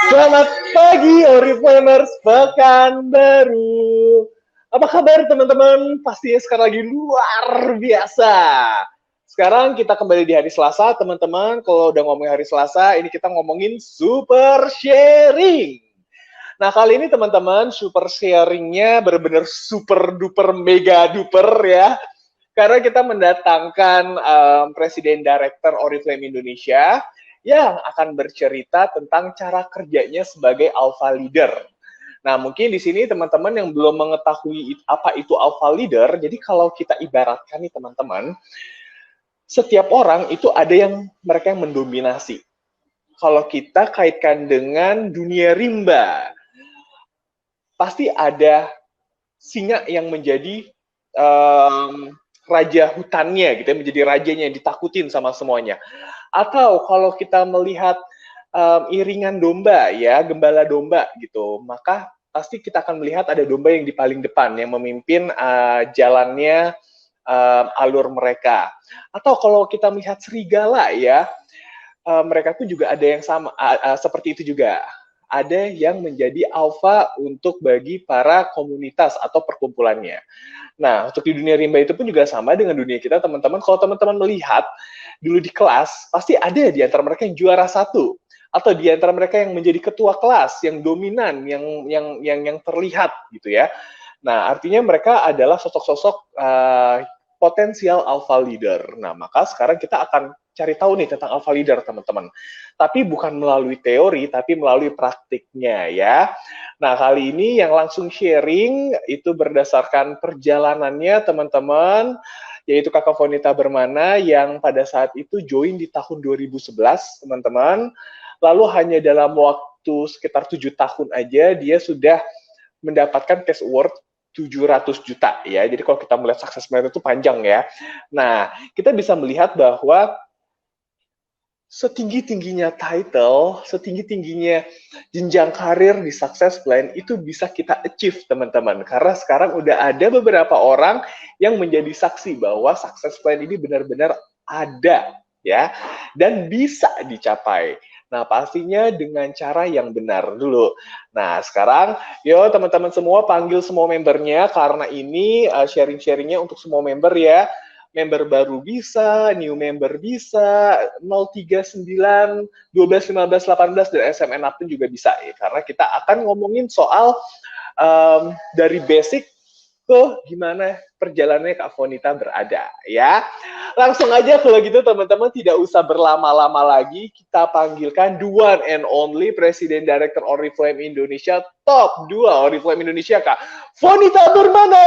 Selamat pagi Oriflamers Pekanbaru. Apa kabar teman-teman? Pastinya sekarang lagi luar biasa. Sekarang kita kembali di hari Selasa, teman-teman. Kalau udah ngomongin hari Selasa, ini kita ngomongin super sharing. Nah, kali ini teman-teman, super sharingnya benar-benar super duper mega duper ya. Karena kita mendatangkan Presiden Director Oriflame Indonesia yang akan bercerita tentang cara kerjanya sebagai alpha leader. Nah, mungkin di sini teman-teman yang belum mengetahui apa itu alpha leader, jadi kalau kita ibaratkan nih teman-teman, setiap orang itu ada yang mereka yang mendominasi. Kalau kita kaitkan dengan dunia rimba, pasti ada singa yang menjadi raja hutannya gitu ya, menjadi rajanya yang ditakutin sama semuanya. Atau kalau kita melihat iringan domba ya, gembala domba gitu, maka pasti kita akan melihat ada domba yang di paling depan yang memimpin jalannya alur mereka. Atau kalau kita melihat serigala ya, mereka tuh juga ada yang sama seperti itu juga. Ada yang menjadi alfa untuk bagi para komunitas atau perkumpulannya. Nah, untuk di dunia rimba itu pun juga sama dengan dunia kita, teman-teman. Kalau teman-teman melihat dulu di kelas, pasti ada di antara mereka yang juara satu, atau di antara mereka yang menjadi ketua kelas, yang dominan, yang terlihat gitu ya. Nah, artinya mereka adalah sosok-sosok potensial alpha leader. Nah, maka sekarang kita akan cari tahu nih tentang alpha leader, teman-teman. Tapi bukan melalui teori, tapi melalui praktiknya ya. Nah, kali ini yang langsung sharing itu berdasarkan perjalanannya, teman-teman, yaitu Kakak Fonita Bermana yang pada saat itu join di tahun 2011, teman-teman. Lalu hanya dalam waktu sekitar 7 tahun aja, dia sudah mendapatkan cash award 700 juta ya. Jadi kalau kita melihat sukses plan itu panjang ya. Nah, kita bisa melihat bahwa setinggi-tingginya title, setinggi-tingginya jenjang karir di success plan itu bisa kita achieve, teman-teman. Karena sekarang udah ada beberapa orang yang menjadi saksi bahwa success plan ini benar-benar ada ya dan bisa dicapai. Nah, pastinya dengan cara yang benar dulu. Nah, sekarang yo teman-teman semua panggil semua membernya karena ini sharing-sharingnya untuk semua member ya. Member baru bisa, new member bisa, 039, 12, 15, 18, dan SMN pun juga bisa ya. Karena kita akan ngomongin soal dari basic ke gimana perjalanannya Kak Fonita berada ya. Langsung aja kalau gitu teman-teman tidak usah berlama-lama lagi, kita panggilkan the one and only Presiden Director Oriflame Indonesia, top 2 Oriflame Indonesia Kak Fonita Bermana.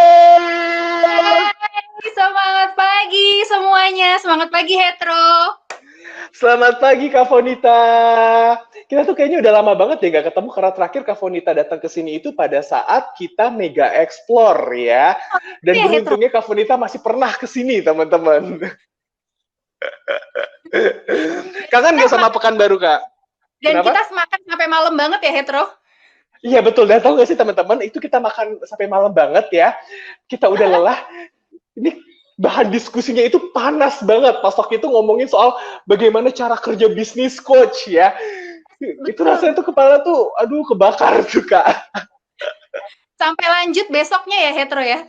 Semangat pagi semuanya, semangat pagi Hetro. Selamat pagi Kak Fonita. Kita tuh kayaknya udah lama banget ya gak ketemu karena terakhir Kak Fonita datang ke sini itu pada saat kita mega explore ya. Dan Ya, beruntungnya Kak Fonita masih pernah ke sini teman-teman. Kangen gak sama Pekanbaru Kak? Dan Kenapa? kita semakan sampai malam banget ya Hetro. Iya betul, dan tau gak sih teman-teman, itu kita makan sampai malam banget ya. Kita udah lelah. Ini bahan diskusinya itu panas banget. Pas waktu itu ngomongin soal bagaimana cara kerja bisnis coach ya. Betul. Itu rasanya tuh kepala tuh, aduh kebakar tuh Kak. Sampai lanjut besoknya ya Hetro ya.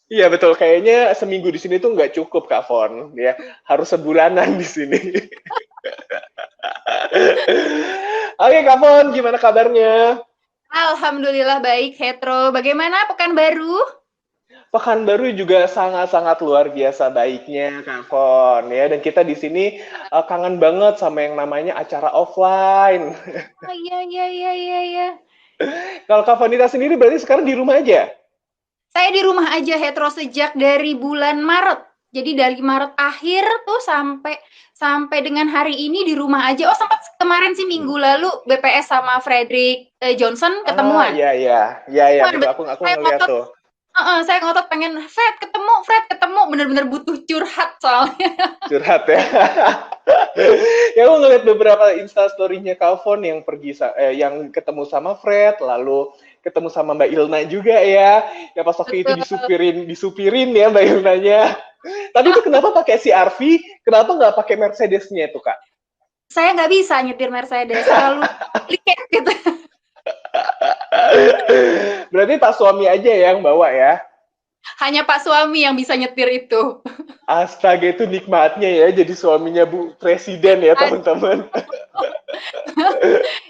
Iya betul, kayaknya seminggu di sini tuh nggak cukup Kak Fon, ya harus sebulanan di sini. Oke Kak Fon, gimana kabarnya? Alhamdulillah baik Hetro. Bagaimana Pekanbaru? Pekanbaru juga sangat-sangat luar biasa baiknya Kak Fon ya, dan kita di sini kangen banget sama yang namanya acara offline. Oh iya. Kalau Kak Fonita sendiri berarti sekarang di rumah aja? Saya di rumah aja Hetro sejak dari bulan Maret. Jadi dari Maret akhir tuh sampai dengan hari ini di rumah aja. Oh sempat kemarin sih minggu lalu BPS sama Frederick Johnson ketemuan. Iya, betul. Aku ngeliat tuh. Saya ngotot pengen Fred ketemu, bener-bener butuh curhat soalnya. Curhat ya. Ya aku ngeliat beberapa instastory-nya Calvin yang pergi yang ketemu sama Fred, lalu ketemu sama Mbak Ilna juga ya. Ya pas waktu itu disupirin ya Mbak Ilnanya. Tapi itu kenapa pakai CR-V? Kenapa nggak pakai Mercedes-nya itu Kak? Saya nggak bisa nyetir Mercedes, terlalu complicated gitu. Berarti Pak suami aja yang bawa ya? Hanya Pak suami yang bisa nyetir itu. Astaga, itu nikmatnya ya jadi suaminya Bu Presiden ya teman-teman.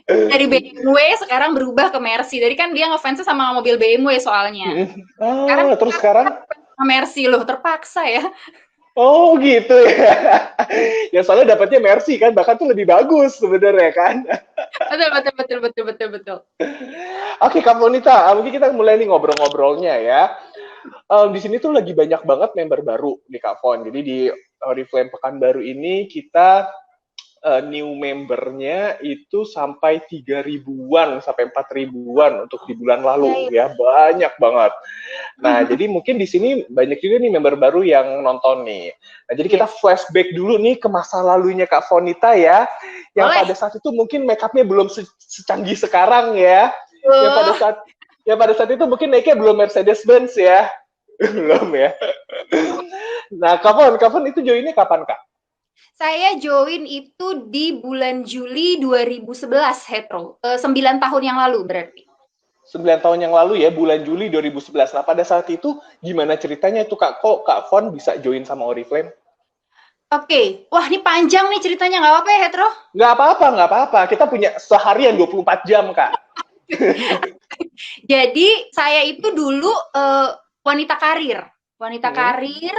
Dari BMW sekarang berubah ke Mercy. Jadi kan dia ngefansnya sama mobil BMW soalnya. Sekarang Terus sekarang? sama Mercy loh, terpaksa ya. Oh gitu ya. Ya soalnya dapatnya Mercy kan, bahkan tuh lebih bagus sebenarnya kan. Betul, betul, betul, betul, betul, betul. Oke, Kak Monita, mungkin kita mulai nih ngobrol-ngobrolnya ya. Di sini tuh lagi banyak banget member baru di Kak Fon. Jadi di Oriflame Pekanbaru ini kita new membernya itu sampai 3.000-an sampai 4.000-an untuk di bulan lalu ya, banyak banget. Nah, jadi mungkin di sini banyak juga nih member baru yang nonton nih. Nah, jadi kita flashback dulu nih ke masa lalunya Kak Fonita ya, yang pada saat itu mungkin make-up-nya belum secanggih sekarang ya. Yang pada saat itu mungkin naiknya belum Mercedes-Benz ya. Belum ya. Nah, Kak Fon itu joinnya kapan, Kak? Saya join itu di bulan Juli 2011, Hetro. 9 tahun yang lalu berarti. 9 tahun yang lalu ya, bulan Juli 2011. Nah, pada saat itu gimana ceritanya itu Kak? Kok Kak Fon bisa join sama Oriflame? Oke. Wah, ini panjang nih ceritanya. Nggak apa-apa ya, Hetro? Nggak apa-apa. Kita punya seharian 24 jam, Kak. Jadi, saya itu dulu wanita karir. Wanita karir,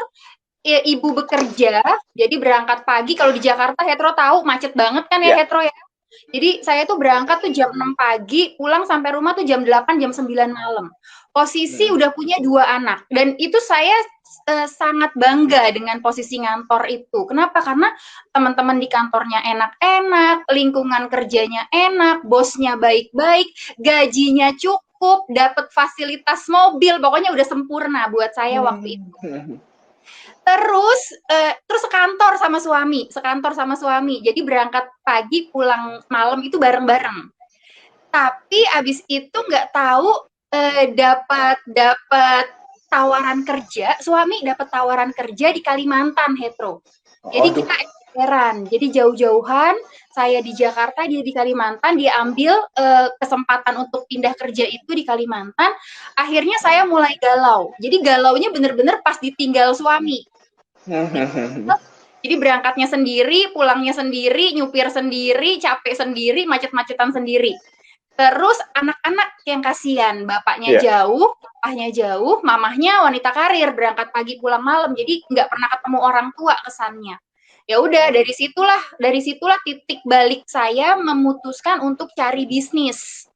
ibu bekerja, jadi berangkat pagi. Kalau di Jakarta, Hetro tahu macet banget kan ya, Hetro ya. Jadi saya tuh berangkat tuh jam 6 pagi, pulang sampai rumah tuh jam 8, jam 9 malam. Posisi udah punya 2 anak. Dan itu saya sangat bangga dengan posisi ngantor itu. Kenapa? Karena teman-teman di kantornya enak-enak, lingkungan kerjanya enak, bosnya baik-baik, gajinya cukup, dapat fasilitas mobil, pokoknya udah sempurna buat saya waktu itu. Terus sekantor sama suami. Jadi berangkat pagi, pulang malam itu bareng-bareng. Tapi abis itu nggak tahu dapat tawaran kerja. Suami dapat tawaran kerja di Kalimantan, Hetro. Jadi kita heran. Jadi jauh-jauhan, saya di Jakarta, dia di Kalimantan, dia ambil kesempatan untuk pindah kerja itu di Kalimantan. Akhirnya saya mulai galau. Jadi galaunya bener-bener pas ditinggal suami. Jadi berangkatnya sendiri, pulangnya sendiri, nyupir sendiri, capek sendiri, macet-macetan sendiri. Terus anak-anak yang kasihan, bapaknya jauh, papahnya jauh, mamahnya wanita karir, berangkat pagi pulang malam, jadi nggak pernah ketemu orang tua kesannya. Ya udah, dari situlah titik balik saya memutuskan untuk cari bisnis.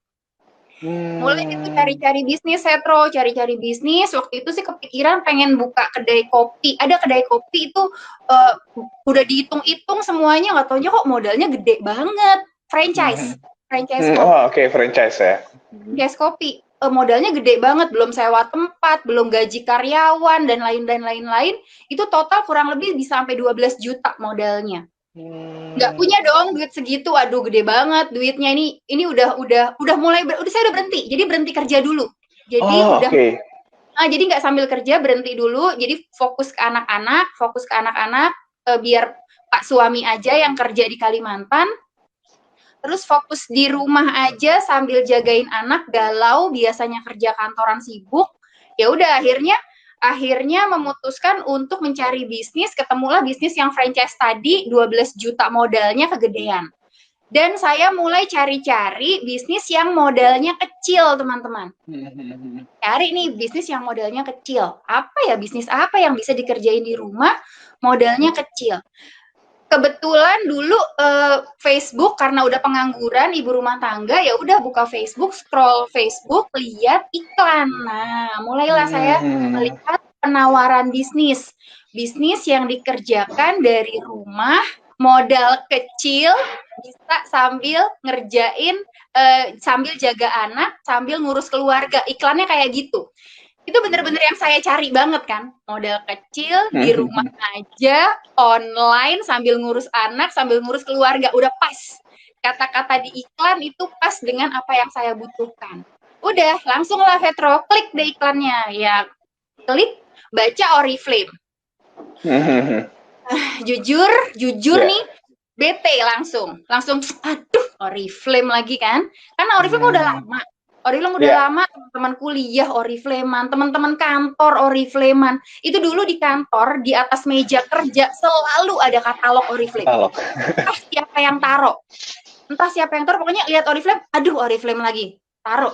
Mulai itu cari-cari bisnis, Hetro, cari-cari bisnis. Waktu itu sih kepikiran pengen buka kedai kopi. Ada kedai kopi itu udah dihitung-hitung semuanya, nggak taunya kok modalnya gede banget. Franchise kopi. Oke, franchise ya. Franchise kopi. Modalnya gede banget, belum sewa tempat, belum gaji karyawan, dan lain-lain. Itu total kurang lebih bisa sampai 12 juta modalnya. Nggak punya dong duit segitu, aduh gede banget duitnya. Ini udah mulai saya udah berhenti, jadi berhenti kerja dulu. Jadi jadi nggak sambil kerja, berhenti dulu, jadi fokus ke anak-anak biar Pak suami aja yang kerja di Kalimantan, terus fokus di rumah aja sambil jagain anak, galau, biasanya kerja kantoran sibuk. Ya udah akhirnya memutuskan untuk mencari bisnis, ketemulah bisnis yang franchise tadi, 12 juta modalnya kegedean. Dan saya mulai cari-cari bisnis yang modalnya kecil, teman-teman. Cari nih bisnis yang modalnya kecil. Bisnis apa yang bisa dikerjain di rumah, modalnya kecil. Kebetulan dulu Facebook, karena udah pengangguran, ibu rumah tangga, ya udah buka Facebook, scroll Facebook, lihat iklan. Nah, mulailah saya melihat penawaran bisnis yang dikerjakan dari rumah, modal kecil, bisa sambil ngerjain, sambil jaga anak, sambil ngurus keluarga. Iklannya kayak gitu. Itu bener-bener yang saya cari banget kan, modal kecil, di rumah aja, online, sambil ngurus anak, sambil ngurus keluarga, udah pas. Kata-kata di iklan itu pas dengan apa yang saya butuhkan. Udah, langsung lah Hetro, klik deh iklannya. Ya, klik, baca Oriflame. Jujur nih, bete langsung, aduh Oriflame lagi kan, karena Oriflame udah lama. Oriflame udah lama, teman-teman kuliah Oriflamean, teman-teman kantor Oriflamean. Itu dulu di kantor, di atas meja kerja, selalu ada katalog Oriflame. Entah siapa yang taruh. Pokoknya lihat Oriflame, aduh Oriflame lagi, taruh.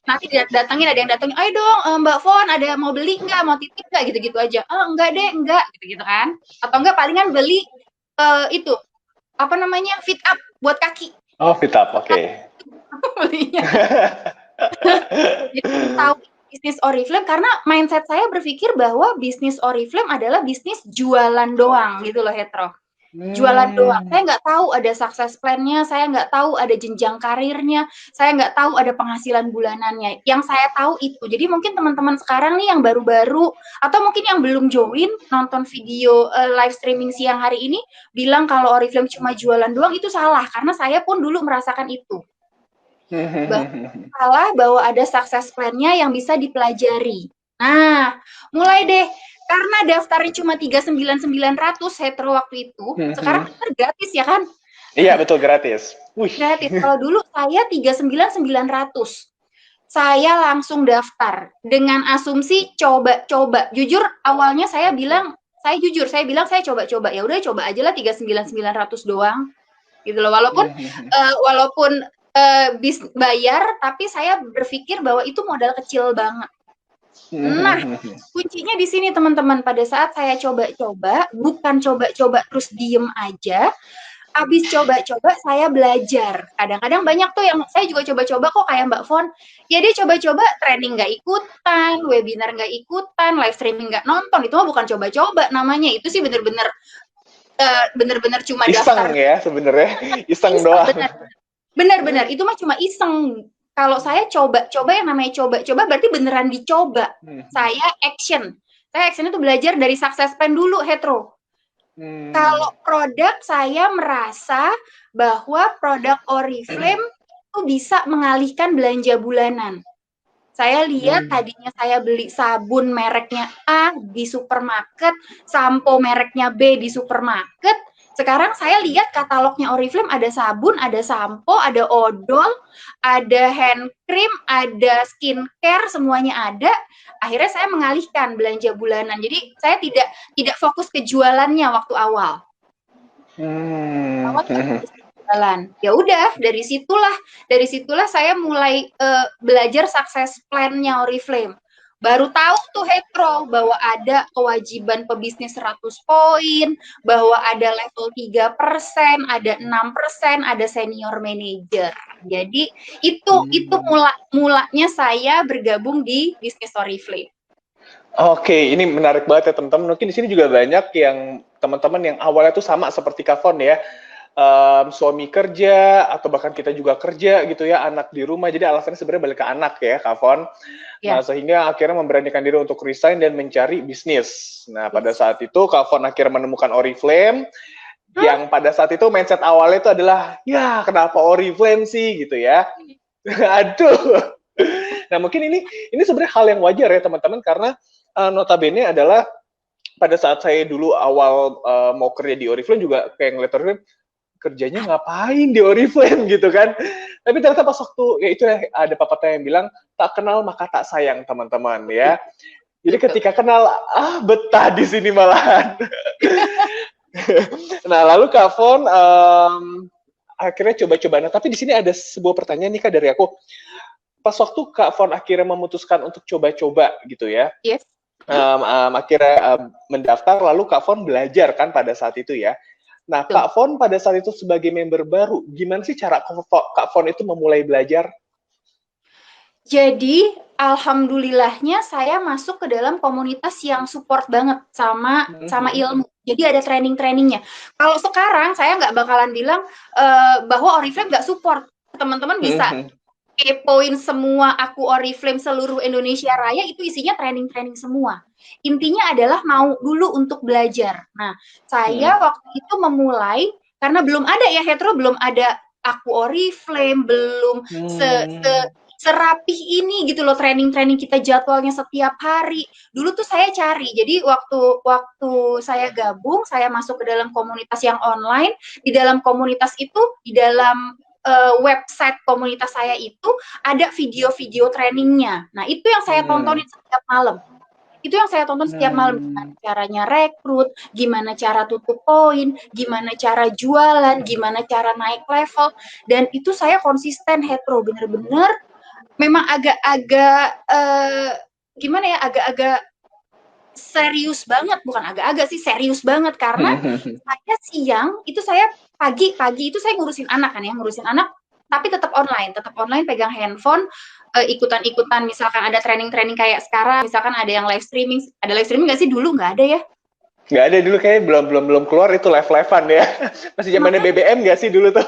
Nanti datangin, ada yang datangin, ayo dong Mbak Fon, ada mau beli nggak, mau titip nggak, gitu-gitu aja. Oh enggak deh, enggak, gitu-gitu kan. Atau enggak palingan beli itu, apa namanya, fit up buat kaki. Oh, fit up, oke. Belinya. Jadi tahu bisnis Oriflame karena mindset saya berpikir bahwa bisnis Oriflame adalah bisnis jualan doang gitu loh, Hetro. Jualan doang. Saya nggak tahu ada success plan-nya, saya nggak tahu ada jenjang karirnya, saya nggak tahu ada penghasilan bulanannya. Yang saya tahu itu. Jadi mungkin teman-teman sekarang nih yang baru-baru atau mungkin yang belum join nonton video live streaming siang hari ini bilang kalau Oriflame cuma jualan doang, itu salah karena saya pun dulu merasakan itu. Bahwa ada success plan-nya yang bisa dipelajari. Nah, mulai deh, karena daftarnya cuma 3.9.900 Hetro waktu itu, sekarang gratis ya kan? Iya, betul, gratis. Gratis. Kalau dulu saya 3.9.900. Saya langsung daftar dengan asumsi coba-coba. Jujur awalnya saya bilang saya coba-coba. Ya udah coba aja lah 3.9.900 doang. Gitu loh. Walaupun bayar, tapi saya berpikir bahwa itu modal kecil banget. Nah, kuncinya di sini teman-teman. Pada saat saya coba-coba, bukan coba-coba terus diem aja. Habis coba-coba saya belajar. Kadang-kadang banyak tuh yang saya juga coba-coba kok kayak Mbak Fon. Ya dia coba-coba training nggak ikutan, webinar nggak ikutan, live streaming nggak nonton. Itu mah bukan coba-coba namanya. Itu sih bener-bener cuma iseng daftar. Iseng ya sebenarnya. Iseng doang. Benar-benar itu mah cuma iseng. Kalau saya coba-coba, yang namanya coba-coba berarti beneran dicoba. Saya action. Saya action itu belajar dari success plan dulu, Hetro. Kalau produk, saya merasa bahwa produk Oriflame itu bisa mengalihkan belanja bulanan. Saya lihat tadinya saya beli sabun mereknya A di supermarket, sampo mereknya B di supermarket. Sekarang saya lihat katalognya Oriflame, ada sabun, ada sampo, ada odol, ada hand cream, ada skincare, semuanya ada. Akhirnya saya mengalihkan belanja bulanan. Jadi saya tidak fokus ke jualannya waktu awal. Ya udah, dari situlah saya mulai belajar success plan-nya Oriflame. Baru tahu tuh Hetro bahwa ada kewajiban pebisnis 100 poin, bahwa ada level 3%, ada 6%, ada senior manager. Jadi itu mulanya saya bergabung di bisnis Oriflame. Oke, ini menarik banget ya teman-teman. Mungkin di sini juga banyak yang teman-teman yang awalnya tuh sama seperti Kak Fon ya. Suami kerja atau bahkan kita juga kerja gitu ya, anak di rumah, jadi alasannya sebenarnya balik ke anak ya Kak Fon. Nah, sehingga akhirnya memberanikan diri untuk resign dan mencari bisnis. Nah, pada saat itu Kak Fon akhirnya menemukan Oriflame yang pada saat itu mindset awalnya itu adalah, ya kenapa Oriflame sih gitu ya. Aduh. Nah, mungkin ini sebenarnya hal yang wajar ya teman-teman, karena notabene adalah pada saat saya dulu awal mau kerja di Oriflame juga kayak ngeliat Oriflame, kerjanya ngapain di Oriflame gitu kan. Tapi ternyata pas waktu, ya itu ada pepatah yang bilang, tak kenal maka tak sayang teman-teman ya. Jadi ketika kenal, betah di sini malahan. Nah, lalu Kak Fon akhirnya coba-coba. Nah, tapi di sini ada sebuah pertanyaan nih Kak dari aku. Pas waktu Kak Fon akhirnya memutuskan untuk coba-coba gitu ya. Yes. Akhirnya mendaftar, lalu Kak Fon belajar kan pada saat itu ya. Nah, Kak Fon pada saat itu sebagai member baru, gimana sih cara Kak Fon itu memulai belajar? Jadi, alhamdulillahnya saya masuk ke dalam komunitas yang support banget sama ilmu. Jadi ada training-trainingnya. Kalau sekarang saya nggak bakalan bilang bahwa Oriflame nggak support. Teman-teman bisa kepoin semua aku Oriflame seluruh Indonesia Raya, itu isinya training-training semua. Intinya adalah mau dulu untuk belajar. Nah, saya waktu itu memulai, karena belum ada ya Hetro, belum ada aku Oriflame, belum serapih ini gitu loh training-training kita jadwalnya setiap hari. Dulu tuh saya cari. Jadi waktu saya gabung, saya masuk ke dalam komunitas yang online. Di dalam komunitas itu, di dalam website komunitas saya itu ada video-video trainingnya. Nah, itu yang saya tontonin setiap malam. Itu yang saya tonton setiap malam, gimana caranya rekrut, gimana cara tutup poin, gimana cara jualan, gimana cara naik level, dan itu saya konsisten hetero, bener-bener memang agak-agak gimana ya, agak-agak serius banget, bukan agak-agak sih, serius banget, karena saya siang, itu saya pagi itu saya ngurusin anak kan ya, ngurusin anak, tapi tetap online, pegang handphone, ikutan-ikutan, misalkan ada training-training kayak sekarang, misalkan ada yang live streaming nggak sih dulu? Nggak ada ya? Nggak ada dulu, kayak belum keluar itu live-livean ya. Masih zamannya BBM nggak sih dulu tuh?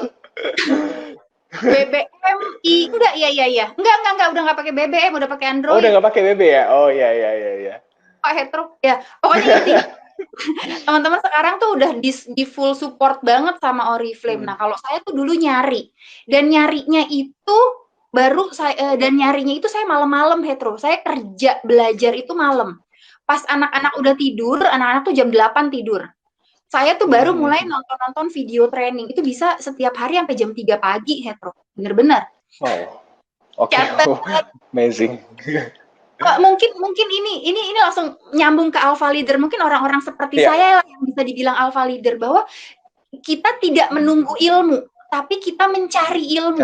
BBM, enggak, iya. Enggak, udah nggak pakai BBM, udah pakai Android. Oh, udah nggak pakai BB ya? Oh, iya. Oh, hetero. Ya, pokoknya intinya teman-teman sekarang tuh udah di full support banget sama Oriflame. Nah, kalau saya tuh dulu nyari. Dan nyarinya itu saya malam-malam hetero. Saya kerja belajar itu malam. Pas anak-anak udah tidur, anak-anak tuh jam 8 tidur. Saya tuh baru mulai nonton video training. Itu bisa setiap hari sampai jam 3 pagi hetero. Bener-bener. Oh. Oke. Amazing. Mungkin ini langsung nyambung ke alpha leader. Mungkin orang-orang seperti saya yang bisa dibilang alpha leader, bahwa kita tidak menunggu ilmu, tapi kita mencari ilmu.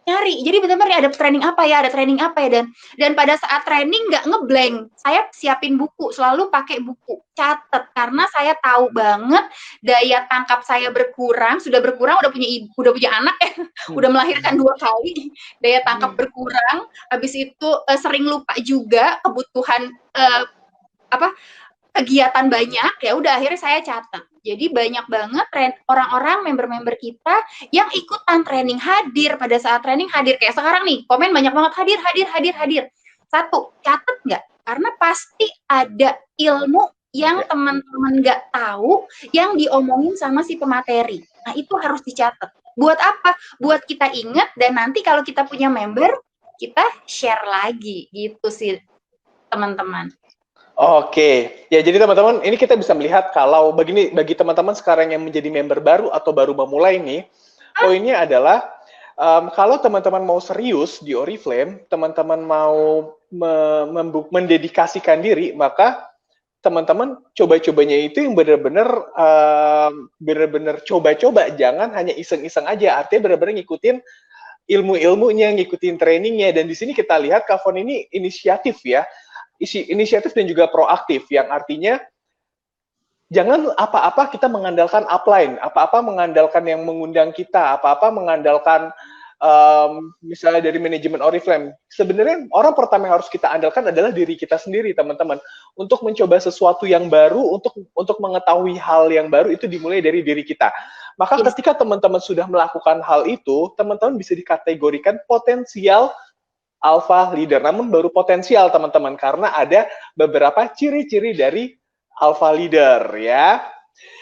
Nyari. Jadi benar-benar ada training apa ya, dan pada saat training nggak ngeblank. Saya siapin buku, selalu pakai buku, catat, karena saya tahu banget daya tangkap saya berkurang, udah punya anak ya, udah melahirkan 2 kali, daya tangkap berkurang, habis itu sering lupa juga kebutuhan kegiatan banyak, ya udah akhirnya saya catat. Jadi banyak banget orang-orang member-member kita yang ikutan training, hadir pada saat training, hadir kayak sekarang nih, komen banyak banget, hadir. Satu, catat nggak? Karena pasti ada ilmu yang teman-teman nggak tahu yang diomongin sama si pemateri. Nah, itu harus dicatat. Buat apa? Buat kita ingat, dan nanti kalau kita punya member, kita share lagi gitu sih teman-teman. Oke, ya jadi teman-teman, ini kita bisa melihat kalau bagi teman-teman sekarang yang menjadi member baru atau baru memulai nih, poinnya adalah kalau teman-teman mau serius di Oriflame, teman-teman mau mendedikasikan diri, maka teman-teman coba-cobanya itu yang benar-benar coba-coba, jangan hanya iseng-iseng aja. Artinya benar-benar ngikutin ilmu-ilmunya, ngikutin trainingnya, dan di sini kita lihat Kak Fon ini inisiatif ya. Inisiatif dan juga proaktif, yang artinya jangan apa-apa kita mengandalkan upline, apa-apa mengandalkan yang mengundang kita, apa-apa mengandalkan misalnya dari manajemen Oriflame. Sebenarnya orang pertama yang harus kita andalkan adalah diri kita sendiri, teman-teman. Untuk mencoba sesuatu yang baru, untuk mengetahui hal yang baru, itu dimulai dari diri kita. Maka ketika teman-teman sudah melakukan hal itu, teman-teman bisa dikategorikan potensial alpha leader, namun baru potensial teman-teman, karena ada beberapa ciri-ciri dari alpha leader ya.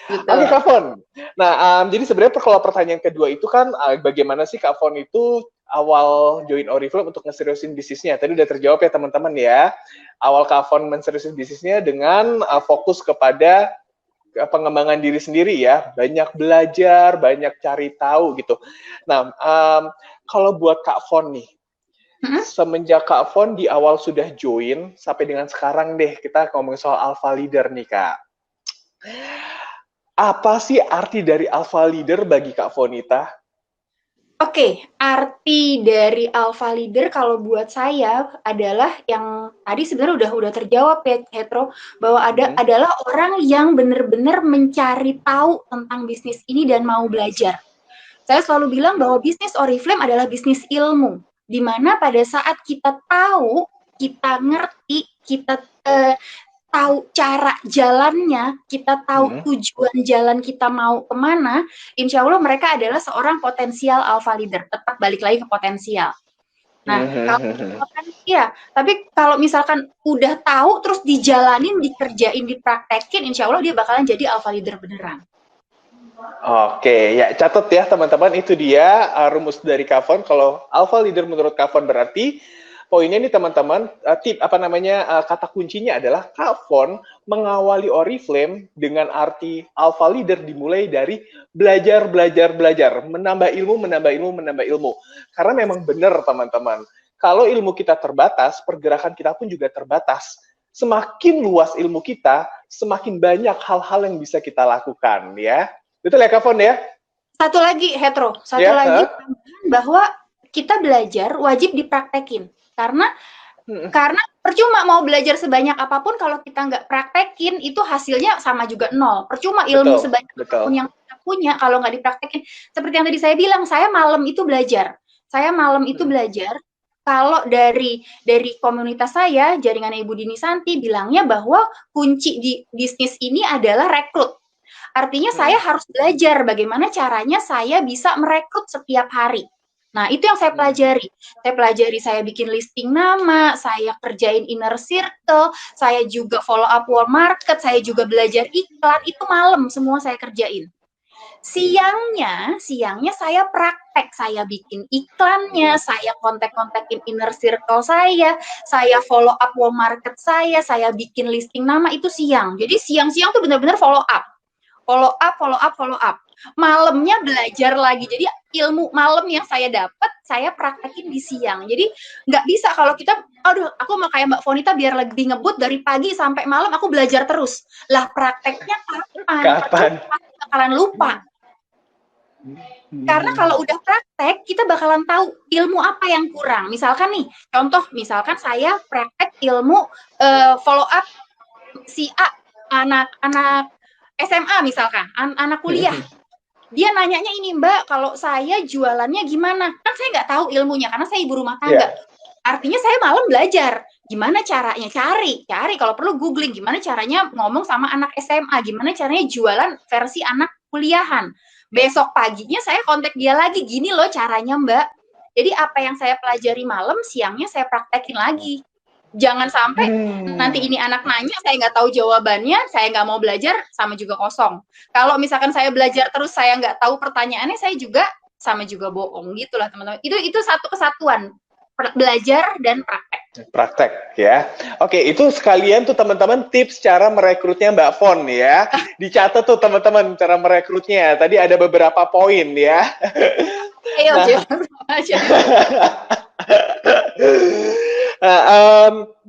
Oke, Kak Fon. Nah, jadi sebenarnya kalau pertanyaan kedua itu kan bagaimana sih Kak Fon itu awal join Oriflame untuk ngeseriusin bisnisnya? Tadi udah terjawab ya teman-teman ya. Awal Kak Fon menseriusin bisnisnya dengan fokus kepada pengembangan diri sendiri ya, banyak belajar, banyak cari tahu gitu. Nah, kalau buat Kak Fon nih, semenjak Kak Fon di awal sudah join sampai dengan sekarang deh, kita ngomongin soal alpha leader nih Kak. Apa sih arti dari alpha leader bagi Kak Fonita? Oke, arti dari alpha leader kalau buat saya adalah yang tadi sebenarnya udah terjawab ya Hetro, bahwa adalah orang yang benar-benar mencari tahu tentang bisnis ini dan mau belajar. Saya selalu bilang bahwa bisnis Oriflame adalah bisnis ilmu, di mana pada saat kita tahu, kita ngerti, kita tahu cara jalannya, kita tahu tujuan jalan kita mau kemana, insya Allah mereka adalah seorang potensial alpha leader. Tetap balik lagi ke potensial. Nah, tapi kalau misalkan udah tahu, terus dijalanin, dikerjain, dipraktekin, insya Allah dia bakalan jadi alpha leader beneran. Oke, ya catat ya teman-teman, itu dia rumus dari Kavon. Kalau alpha leader menurut Kavon berarti poinnya nih teman-teman, kata kuncinya adalah Kavon mengawali Oriflame dengan arti alpha leader dimulai dari belajar, menambah ilmu. Karena memang benar teman-teman, kalau ilmu kita terbatas, pergerakan kita pun juga terbatas. Semakin luas ilmu kita, semakin banyak hal-hal yang bisa kita lakukan ya. Betul ya Kavon ya? Satu lagi, Hetro. Bahwa kita belajar wajib dipraktekin. Karena percuma mau belajar sebanyak apapun kalau kita nggak praktekin, itu hasilnya sama juga nol. Percuma ilmu sebanyak apapun yang kita punya kalau nggak dipraktekin. Seperti yang tadi saya bilang, saya malam itu belajar. Kalau dari komunitas saya, jaringan Ibu Dini Santi bilangnya bahwa kunci di bisnis ini adalah rekrut. Artinya saya harus belajar bagaimana caranya saya bisa merekrut setiap hari. Nah, itu yang saya pelajari. Saya bikin listing nama, saya kerjain inner circle, saya juga follow up warm market, saya juga belajar iklan, itu malam semua saya kerjain. Siangnya saya praktek, saya bikin iklannya, saya kontak-kontakin inner circle saya follow up warm market saya bikin listing nama, itu siang. Jadi siang-siang tuh benar-benar follow up. Malamnya belajar lagi. Jadi ilmu malam yang saya dapat, saya praktekin di siang. Jadi nggak bisa kalau kita, aduh aku mau kayak Mbak Fonita biar lebih ngebut dari pagi sampai malam aku belajar terus. Lah prakteknya kapan? Bakalan lupa. Karena kalau udah praktek, kita bakalan tahu ilmu apa yang kurang. Misalkan nih, misalkan saya praktek ilmu follow up si A, anak SMA misalkan, anak kuliah. Dia nanyanya ini, Mbak, kalau saya jualannya gimana? Kan saya nggak tahu ilmunya, karena saya ibu rumah tangga. Artinya saya malam belajar. Gimana caranya? Cari. Kalau perlu googling, gimana caranya ngomong sama anak SMA, gimana caranya jualan versi anak kuliahan. Besok paginya saya kontak dia lagi, gini loh caranya Mbak. Jadi apa yang saya pelajari malam, siangnya saya praktekin lagi. Jangan sampai nanti ini anak nanya, saya nggak tahu jawabannya, saya nggak mau belajar, sama juga kosong. Kalau misalkan saya belajar terus, saya nggak tahu pertanyaannya, saya juga sama juga bohong, gitulah teman-teman. Itu satu kesatuan, belajar dan praktek. Praktek ya. Oke, itu sekalian tuh teman-teman tips cara merekrutnya Mbak Fon ya. Dicatat tuh teman-teman cara merekrutnya. Tadi ada beberapa poin ya. Ayo,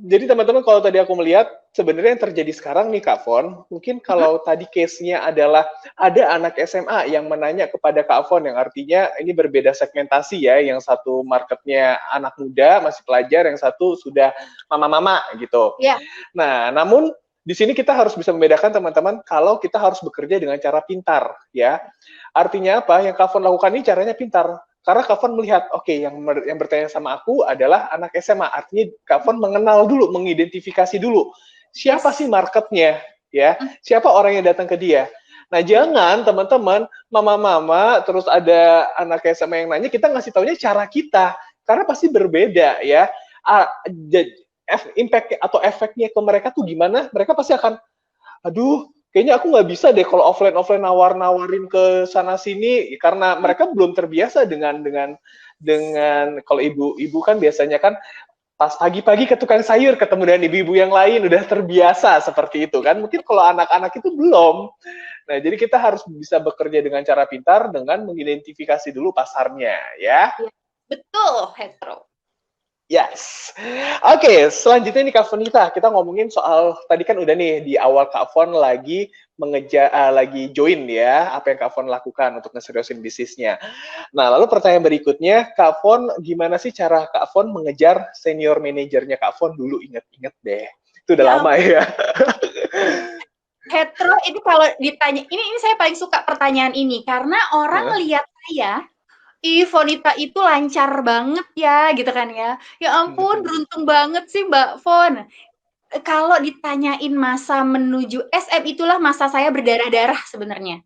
jadi teman-teman kalau tadi aku melihat sebenarnya yang terjadi sekarang nih Kak Fon, mungkin kalau tadi case-nya adalah ada anak SMA yang menanya kepada Kak Fon, yang artinya ini berbeda segmentasi ya, yang satu marketnya anak muda masih pelajar, yang satu sudah mama-mama gitu. Yeah. Nah, namun di sini kita harus bisa membedakan teman-teman kalau kita harus bekerja dengan cara pintar ya. Artinya apa? Yang Kak Fon lakukan ini caranya pintar. Karena Kak Fon melihat, oke, yang bertanya sama aku adalah anak SMA. Artinya Kak Fon mengenal dulu, mengidentifikasi dulu. Siapa sih marketnya? Ya, siapa orang yang datang ke dia? Nah, jangan teman-teman, mama-mama, terus ada anak SMA yang nanya, kita ngasih taunya cara kita. Karena pasti berbeda ya. Impact atau efeknya ke mereka tuh gimana? Mereka pasti akan, aduh, kayaknya aku nggak bisa deh kalau offline nawarin ke sana sini, karena mereka belum terbiasa dengan kalau ibu kan biasanya kan pas pagi-pagi ke tukang sayur ketemu dengan ibu-ibu yang lain udah terbiasa seperti itu kan. Mungkin kalau anak-anak itu belum. Nah, jadi kita harus bisa bekerja dengan cara pintar dengan mengidentifikasi dulu pasarnya ya. Betul, Hetro. Yes. Oke, selanjutnya nih Kak Fonita, kita ngomongin soal tadi kan udah nih di awal Kak Fon lagi lagi join ya, apa yang Kak Fon lakukan untuk ngeseriusin bisnisnya. Nah, lalu pertanyaan berikutnya, Kak Fon, gimana sih cara Kak Fon mengejar senior manajernya Kak Fon dulu? Inget-inget deh, itu udah lama ya. Hetro, ini kalau ditanya, ini saya paling suka pertanyaan ini, karena orang lihat saya, Fonita itu lancar banget ya, gitu kan ya. Ya ampun, beruntung banget sih Mbak Fon. Kalau ditanyain masa menuju SM, itulah masa saya berdarah-darah sebenarnya.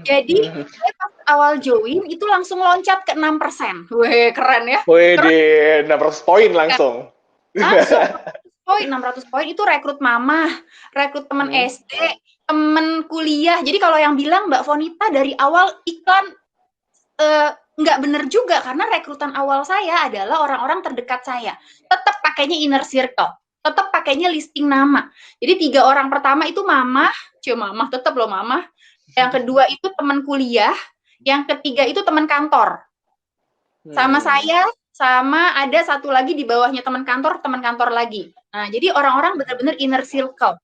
Jadi, saya pas awal join, itu langsung loncat ke 6%. Wih, keren ya. Wih, di 600 poin langsung. Langsung, 600 poin, itu rekrut mama, rekrut teman SD, temen kuliah. Jadi kalau yang bilang Mbak Fonita dari awal iklan, nggak bener juga, karena rekrutan awal saya adalah orang-orang terdekat saya. Tetap pakainya inner circle, tetap pakainya listing nama. Jadi 3 orang pertama itu mamah, mamah tetap loh mamah. Yang kedua itu teman kuliah, yang ketiga itu teman kantor. Sama saya, sama ada satu lagi di bawahnya teman kantor lagi. Nah, jadi orang-orang benar-benar inner circle.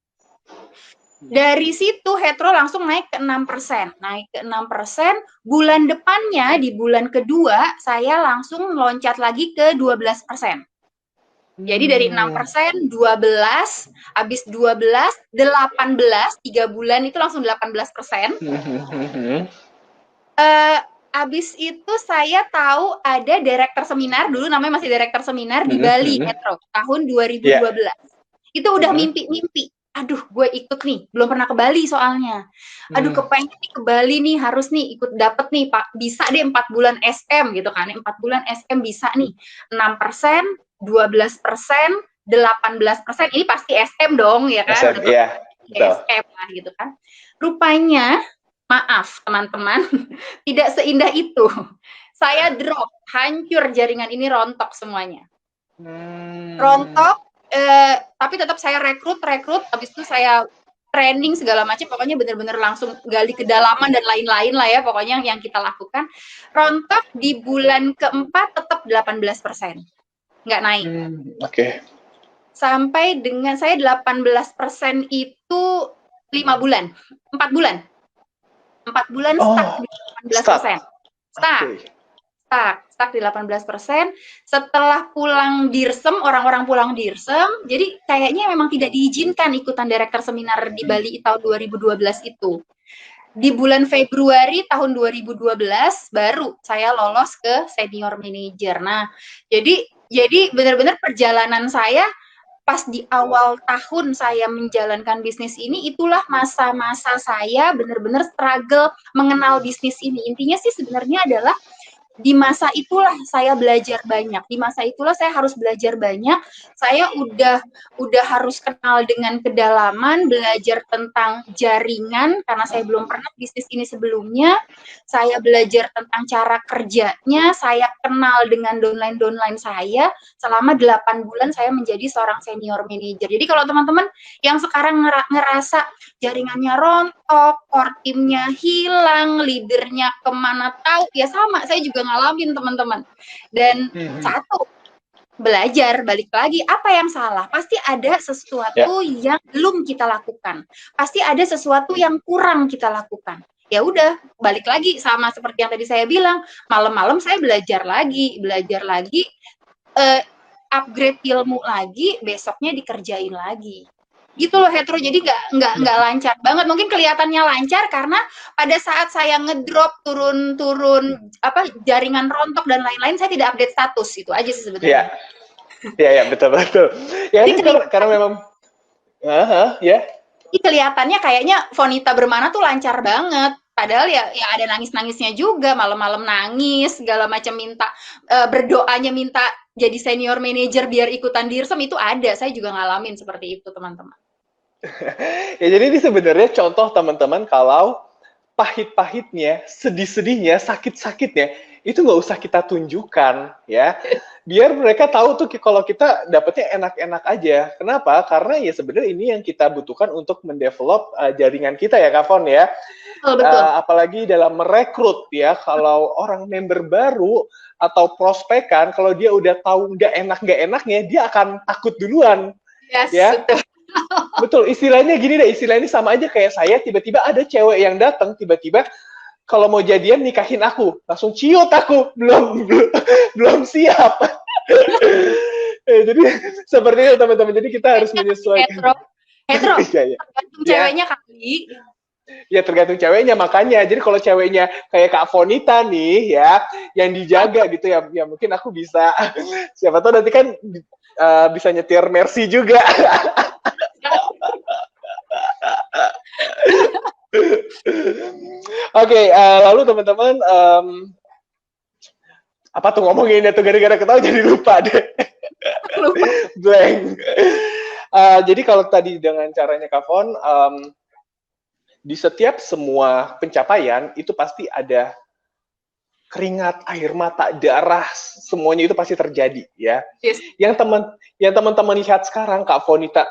Dari situ hetero langsung naik ke 6%. Naik ke 6%, bulan depannya di bulan kedua saya langsung loncat lagi ke 12%. Jadi dari 6%, 12, habis 12, 18, 3 bulan itu langsung 18%. Habis itu saya tahu ada direktur seminar, dulu namanya masih direktur seminar di Bali, hetero, tahun 2012. Itu udah mimpi-mimpi. Aduh, gue ikut nih, belum pernah ke Bali soalnya. Aduh, kepengen nih ke Bali nih, harus nih ikut dapet nih, Pak. Bisa deh 4 bulan SM gitu kan. 4 bulan SM bisa nih. 6%, 12%, 18%. Ini pasti SM dong, ya kan? SM, iya. SM lah gitu kan. Rupanya, maaf teman-teman, tidak seindah itu. Saya drop, hancur jaringan ini, rontok semuanya. Rontok. Tapi tetap saya rekrut, habis itu saya training segala macam, pokoknya benar-benar langsung gali kedalaman dan lain-lain lah ya, pokoknya yang kita lakukan. Rontok di bulan keempat tetap 18%, nggak naik. Oke. Sampai dengan saya 18% itu 5 bulan, 4 bulan. 4 bulan stuck di 18%. Stuck di 18%. Setelah pulang Dirsem, orang-orang pulang Dirsem, jadi kayaknya memang tidak diizinkan ikutan direktur seminar di Bali tahun 2012 itu. Di bulan Februari tahun 2012 baru saya lolos ke senior manager. Nah, jadi benar-benar perjalanan saya pas di awal tahun saya menjalankan bisnis ini, itulah masa-masa saya benar-benar struggle mengenal bisnis ini. Intinya sih sebenarnya adalah di masa itulah saya belajar banyak. Di masa itulah saya harus belajar banyak. Saya udah harus kenal dengan kedalaman, belajar tentang jaringan karena saya belum pernah bisnis ini sebelumnya. Saya belajar tentang cara kerjanya, saya kenal dengan downline saya. Selama 8 bulan saya menjadi seorang senior manager. Jadi kalau teman-teman yang sekarang ngerasa jaringannya rontok, core timnya hilang, leadernya kemana tahu, ya sama, saya juga ngalamin teman-teman. Dan satu, belajar, balik lagi, apa yang salah? Pasti ada sesuatu yang belum kita lakukan. Pasti ada sesuatu yang kurang kita lakukan. Ya udah, balik lagi sama seperti yang tadi saya bilang, malam-malam saya belajar lagi, upgrade ilmu lagi, besoknya dikerjain lagi. Gitu loh hetero, jadi nggak lancar banget. Mungkin kelihatannya lancar karena pada saat saya ngedrop, turun jaringan rontok dan lain-lain, saya tidak update status. Itu aja sih sebetulnya. Iya, betul. Ya ini karena memang Ini kelihatannya kayaknya Fonita Bermana tuh lancar banget. Padahal ya ada nangis-nangisnya juga, malam-malam nangis, segala macam berdoanya minta jadi senior manager biar ikutan Dirsem, itu ada. Saya juga ngalamin seperti itu, teman-teman. Ya jadi ini sebenarnya contoh teman-teman kalau pahit-pahitnya, sedih-sedihnya, sakit-sakitnya itu nggak usah kita tunjukkan ya. Biar mereka tahu tuh kalau kita dapetnya enak-enak aja. Kenapa? Karena ya sebenarnya ini yang kita butuhkan untuk mendevelop jaringan kita ya, Kak Fon ya. Betul. Apalagi dalam merekrut ya, kalau orang member baru atau prospekan, kalau dia udah tahu nggak enaknya, dia akan takut duluan. Yes, ya. Betul, istilahnya gini deh, istilahnya sama aja kayak saya, tiba-tiba ada cewek yang datang, tiba-tiba kalau mau jadian nikahin aku, langsung ciut aku, belum siap. Jadi seperti itu teman-teman, jadi kita harus menyesuaikan. Hetero, tergantung ceweknya kali. Ya tergantung ceweknya, makanya jadi kalau ceweknya kayak Kak Fonita nih ya, yang dijaga gitu ya mungkin aku bisa, siapa tahu nanti kan bisa nyetir Mercy juga. Oke, lalu teman-teman apa tuh ngomonginnya tuh, gara-gara ketawa jadi lupa deh. Blank. Jadi kalau tadi dengan caranya Kak Fon, di setiap semua pencapaian itu pasti ada keringat, air mata, darah, semuanya itu pasti terjadi ya. Yes. Yang teman-teman lihat sekarang Kak Fonita,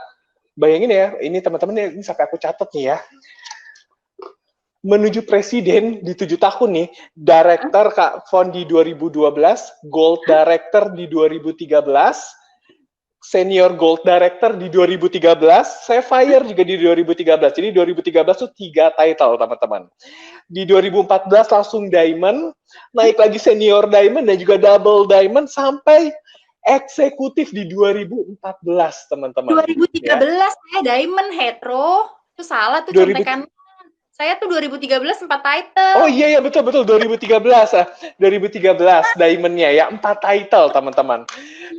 bayangin ya, ini teman-teman ini sampai aku catat nih ya. Menuju presiden di 7 tahun nih, director Kak Fon di 2012, gold director di 2013, senior gold director di 2013, sapphire juga di 2013. Jadi 2013 tuh 3 title, teman-teman. Di 2014 langsung diamond, naik lagi senior diamond dan juga double diamond sampai eksekutif di 2014, teman-teman. 2013 ya diamond hetero. Itu salah tuh contekan. Saya tuh 2013 4 title. Oh iya ya betul 2013 2013 diamondnya ya 4 title teman-teman.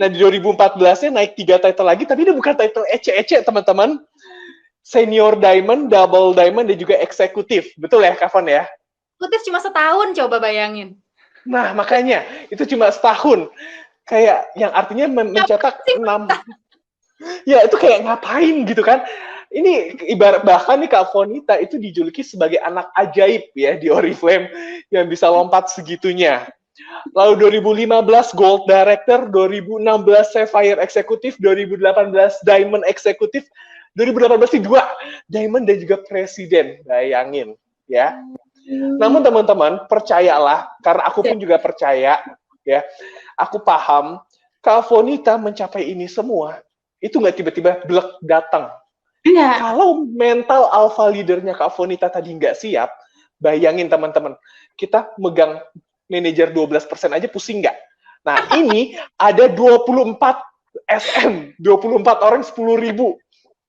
Nah di 2014-nya naik 3 title lagi, tapi ini bukan title ece-ece teman-teman. Senior diamond, double diamond dan juga eksekutif. Betul ya Kak Fon ya? Eksekutif cuma setahun, coba bayangin. Nah makanya itu cuma setahun. Kayak yang artinya mencetak 6. Ya itu kayak ngapain gitu kan? Ini ibarat bahkan nih Kak Fonita itu dijuluki sebagai anak ajaib ya di Oriflame yang bisa lompat segitunya. Lalu 2015 Gold Director, 2016 Sapphire Eksekutif, 2018 Diamond Eksekutif, 2018 sih 2 Diamond dan juga Presiden. Bayangin ya. Namun teman-teman percayalah, karena aku pun juga percaya ya. Aku paham Kak Fonita mencapai ini semua itu nggak tiba-tiba blek datang. Ya. Kalau mental alpha leadernya Kak Fonita tadi nggak siap, bayangin teman-teman, kita megang manajer 12% aja pusing nggak? Nah ini ada 24 SM, 24 orang 10.000.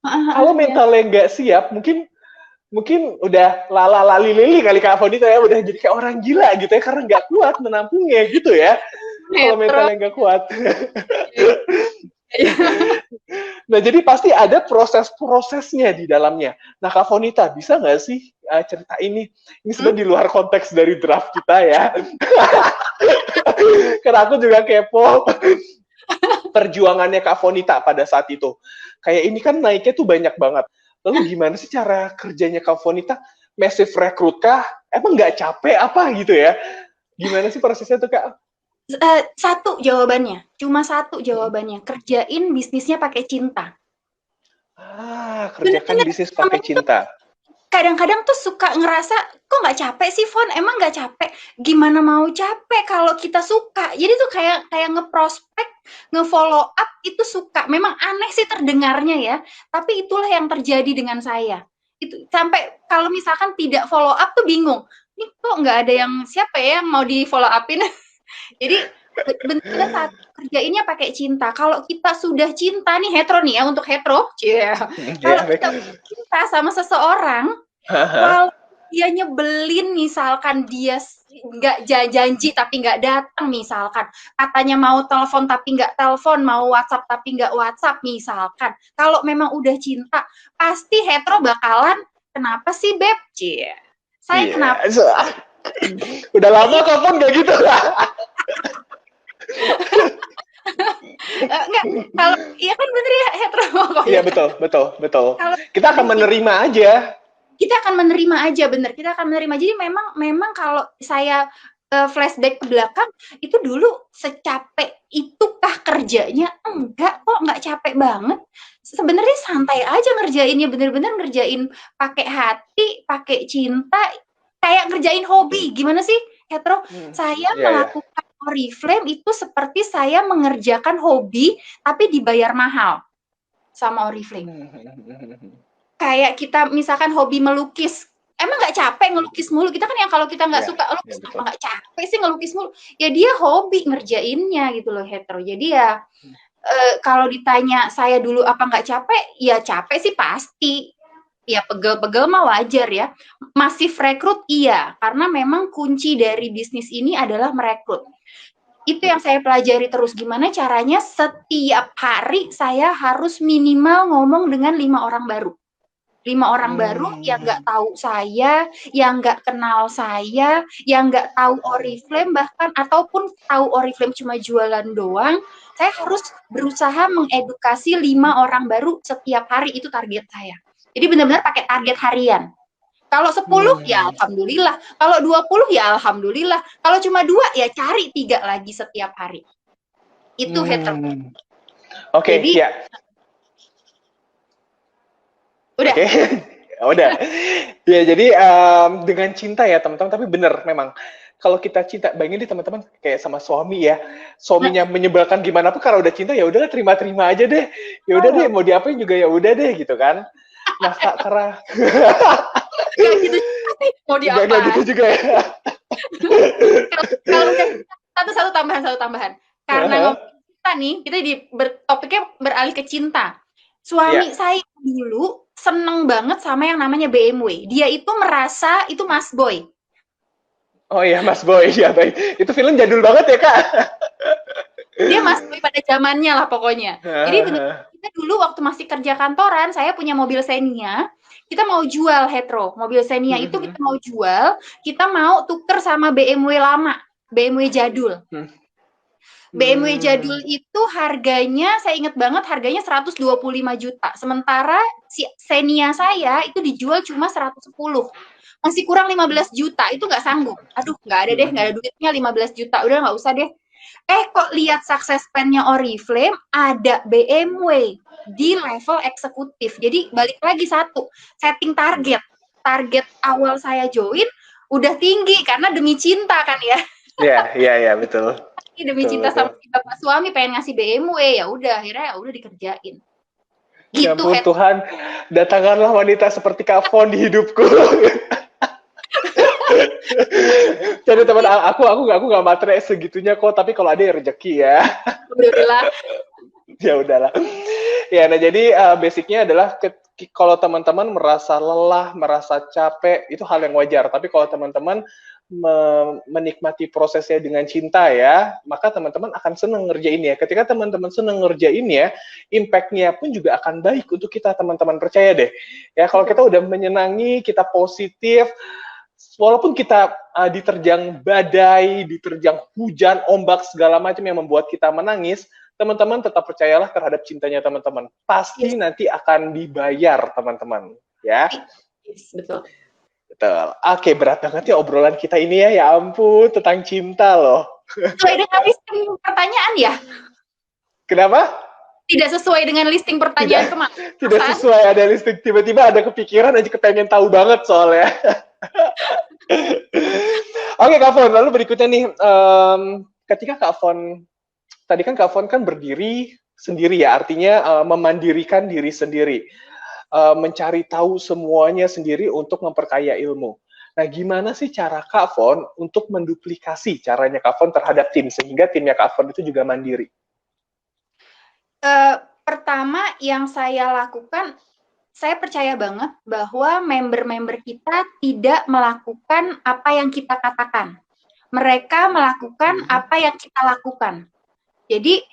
Kalau mentalnya nggak siap, mungkin udah lali kali Kak Fonita ya, udah jadi kayak orang gila gitu ya, karena nggak kuat menampungnya gitu ya. Kalau mentalnya nggak kuat. Nah, jadi pasti ada proses-prosesnya di dalamnya. Nah, Kak Fonita, bisa nggak sih cerita ini? Ini sebenarnya di luar konteks dari draft kita ya. Karena aku juga kepo perjuangannya Kak Fonita pada saat itu. Kayak ini kan naiknya tuh banyak banget. Lalu gimana sih cara kerjanya Kak Fonita? Massive recruit kah? Emang nggak capek apa gitu ya? Gimana sih prosesnya tuh Kak? Satu jawabannya, cuma satu jawabannya, kerjain bisnisnya pakai cinta. Kerjakan bisnis pakai cinta. Kadang-kadang tuh suka ngerasa, kok nggak capek sih, Fon? Emang nggak capek? Gimana mau capek kalau kita suka? Jadi tuh kayak ngeprospek, ngefollow up itu suka. Memang aneh sih terdengarnya ya, tapi itulah yang terjadi dengan saya. Itu sampai kalau misalkan tidak follow up tuh bingung. Ini kok nggak ada yang siapa ya yang mau di follow upin? Jadi benar-benar saat kerjainnya pakai cinta. Kalau kita sudah cinta nih hetero nih ya, untuk hetero, kalau kita cinta sama seseorang, kalau dia nyebelin misalkan dia nggak janji tapi nggak datang misalkan, katanya mau telepon tapi nggak telepon, mau WhatsApp tapi nggak WhatsApp misalkan, kalau memang udah cinta pasti hetero bakalan kenapa sih Beb? Saya kenapa? Udah lama kapan kayak gitu lah. Enggak, kalau iya kan bener ya hetero. Iya betul. Kita akan menerima aja. Kita akan menerima aja, bener. Kita akan menerima. Jadi memang kalau saya flashback ke belakang, itu dulu secapek itukah kerjanya? Enggak kok, nggak capek banget. Sebenarnya santai aja ngerjainnya, bener-bener ngerjain pakai hati, pakai cinta, kayak ngerjain hobi. Gimana sih hetero? Saya melakukan Oriflame itu seperti saya mengerjakan hobi tapi dibayar mahal sama Oriflame. Kayak kita misalkan hobi melukis, emang nggak capek ngelukis mulu? Kita kan yang kalau kita nggak suka lukis, apa nggak capek sih ngelukis mulu? Ya dia hobi ngerjainnya gitu loh hetero. Jadi ya kalau ditanya saya dulu apa nggak capek, ya capek sih pasti. Ya pegel-pegel mah wajar ya. Masih rekrut iya, karena memang kunci dari bisnis ini adalah merekrut. Itu yang saya pelajari terus, gimana caranya setiap hari saya harus minimal ngomong dengan 5 orang baru. 5 orang baru yang nggak tahu saya, yang nggak kenal saya, yang nggak tahu Oriflame bahkan, ataupun tahu Oriflame cuma jualan doang. Saya harus berusaha mengedukasi 5 orang baru setiap hari, itu target saya. Jadi benar-benar pakai target harian. Kalau 10 ya alhamdulillah, kalau 20 ya alhamdulillah, kalau cuma 2 ya cari 3 lagi setiap hari. Itu hetero. Oke, Jadi, ya. Udah. Oke. Udah. Ya, jadi dengan cinta ya teman-teman, tapi bener memang kalau kita cinta, bayangin nih teman-teman kayak sama suami ya, suaminya menyebalkan gimana pun, kalau udah cinta ya udahlah terima-terima aja deh, ya udah deh mau diapain juga ya udah deh gitu kan. Nah karena Gak gitu mau diapain? Gak gitu juga ya. Kalau satu tambahan. Karena ngomongin cinta nih, kita topiknya beralih ke cinta. Suami saya dulu seneng banget sama yang namanya BMW. Dia itu merasa itu Mas Boy. Oh iya, Mas Boy, ya baik. Itu film jadul banget ya, Kak? Dia Mas Boy pada zamannya lah pokoknya. Jadi kita dulu waktu masih kerja kantoran, saya punya mobil Xenia, kita mau jual hetero. Mobil Xenia itu kita mau jual, kita mau tuker sama BMW lama, BMW jadul. BMW jadul itu harganya, saya ingat banget harganya 125 juta. Sementara si Xenia saya itu dijual cuma 110. Masih kurang 15 juta, itu nggak sanggup. Aduh, nggak ada duitnya 15 juta, udah nggak usah deh. Kok lihat sukses plan-nya Oriflame, ada BMW di level eksekutif. Jadi balik lagi satu, setting target. Target awal saya join udah tinggi karena demi cinta kan ya. Iya, betul. Demi cinta sama si bapak suami pengen ngasih BMW, ya udah akhirnya udah dikerjain. Gitu, ya ampun Tuhan, datangkanlah wanita seperti Kak Fon di hidupku. Jadi teman aku nggak matre segitunya kok, tapi kalau ada ya rezeki ya. Alhamdulillah. Ya udahlah. Ya, nah jadi basicnya adalah kalau teman-teman merasa lelah, merasa capek, itu hal yang wajar. Tapi kalau teman-teman menikmati prosesnya dengan cinta ya, maka teman-teman akan senang ngerjainnya. Ketika teman-teman senang ngerjainnya, impact-nya pun juga akan baik untuk kita, teman-teman. Percaya deh. Ya, kalau kita udah menyenangi, kita positif, walaupun kita diterjang badai, diterjang hujan, ombak, segala macam yang membuat kita menangis, teman-teman tetap percayalah terhadap cintanya teman-teman. Pasti nanti akan dibayar, teman-teman. Ya. Betul. Betul. Oke, berat banget ya obrolan kita ini ya. Ya ampun, tentang cinta loh. Sesuai dengan listing pertanyaan ya? Kenapa? Tidak sesuai dengan listing pertanyaan kemarin. Tidak sesuai, ada listing. Tiba-tiba ada kepikiran aja, kepengen tahu banget soalnya. Oke, Kak Fon, lalu berikutnya nih, ketika Kak Fon, tadi kan Kak Fon kan berdiri sendiri ya, artinya memandirikan diri sendiri, mencari tahu semuanya sendiri untuk memperkaya ilmu. Nah, gimana sih cara Kak Fon untuk menduplikasi caranya Kak Fon terhadap tim, sehingga timnya Kak Fon itu juga mandiri? Pertama yang saya lakukan, saya percaya banget bahwa member-member kita tidak melakukan apa yang kita katakan. Mereka melakukan apa yang kita lakukan. Jadi,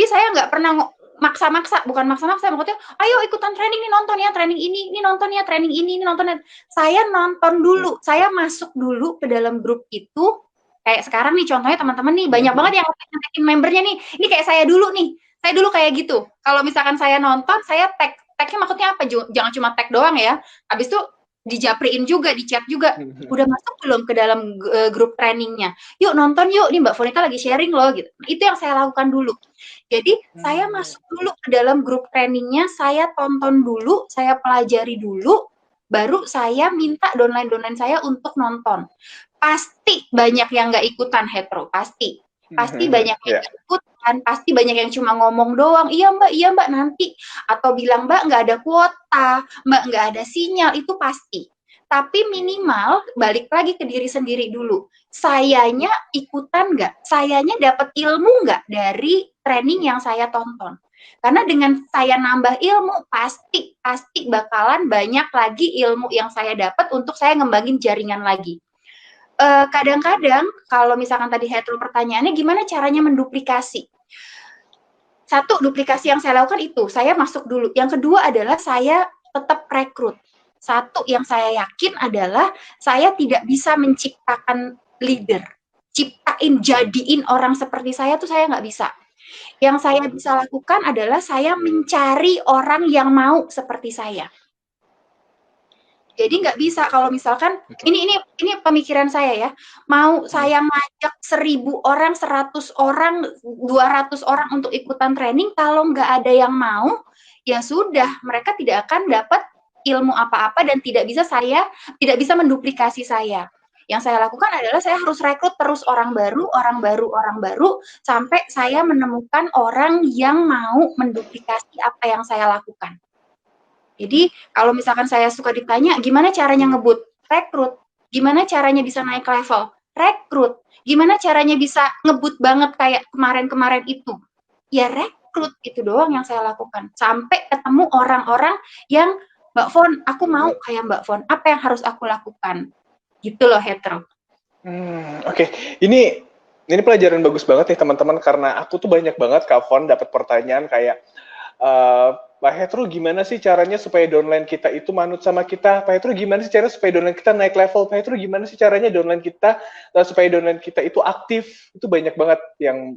saya nggak pernah maksa-maksa, bukan maksa-maksa, maksudnya, ayo ikutan training nih, nonton ya training ini nonton ya training ini nonton ya. Saya nonton dulu, saya masuk dulu ke dalam grup itu. Kayak sekarang nih contohnya teman-teman nih, banyak banget yang ngetek-ngetekin membernya nih. Ini kayak saya dulu nih. Saya dulu kayak gitu. Kalau misalkan saya nonton, saya tag-nya maksudnya apa? Jangan cuma tag doang ya. Habis itu dijapriin juga, di chat juga. Udah masuk belum ke dalam grup trainingnya? Yuk nonton yuk, nih Mbak Fonita lagi sharing loh gitu. Itu yang saya lakukan dulu. Jadi saya masuk dulu ke dalam grup trainingnya, saya tonton dulu, saya pelajari dulu, baru saya minta downline saya untuk nonton. Pasti banyak yang nggak ikutan hetero, pasti banyak yang nggak ikutan, pasti banyak yang cuma ngomong doang, iya mbak nanti, atau bilang mbak nggak ada kuota, mbak nggak ada sinyal, itu pasti. Tapi minimal balik lagi ke diri sendiri dulu, sayanya ikutan nggak, sayanya dapat ilmu nggak dari training yang saya tonton. Karena dengan saya nambah ilmu, pasti bakalan banyak lagi ilmu yang saya dapat untuk saya ngembangin jaringan lagi. Kadang-kadang kalau misalkan tadi hetero pertanyaannya gimana caranya menduplikasi. Satu, duplikasi yang saya lakukan itu, saya masuk dulu. Yang kedua adalah saya tetap rekrut. Satu yang saya yakin adalah saya tidak bisa menciptakan leader. Jadiin orang seperti saya tuh saya nggak bisa. Yang saya bisa lakukan adalah saya mencari orang yang mau seperti saya. Jadi nggak bisa kalau misalkan ini pemikiran saya ya. Mau saya ngajak 1000 orang, 100 orang, 200 orang untuk ikutan training, kalau nggak ada yang mau, ya sudah, mereka tidak akan dapat ilmu apa-apa dan tidak bisa menduplikasi saya. Yang saya lakukan adalah saya harus rekrut terus orang baru, sampai saya menemukan orang yang mau menduplikasi apa yang saya lakukan. Jadi kalau misalkan saya suka ditanya, gimana caranya ngebut? Rekrut. Gimana caranya bisa naik level? Rekrut. Gimana caranya bisa ngebut banget kayak kemarin-kemarin itu? Ya rekrut, itu doang yang saya lakukan. Sampai ketemu orang-orang yang, Mbak Fon, aku mau kayak Mbak Fon. Apa yang harus aku lakukan? Gitu loh, Hetero. Oke. Ini pelajaran bagus banget nih teman-teman, karena aku tuh banyak banget Kak Fon dapat pertanyaan kayak, Pak Hetero gimana sih caranya supaya downline kita itu manut sama kita? Pak Hetero gimana sih caranya supaya downline kita naik level? Pak Hetero gimana sih caranya downline kita supaya downline kita itu aktif? Itu banyak banget yang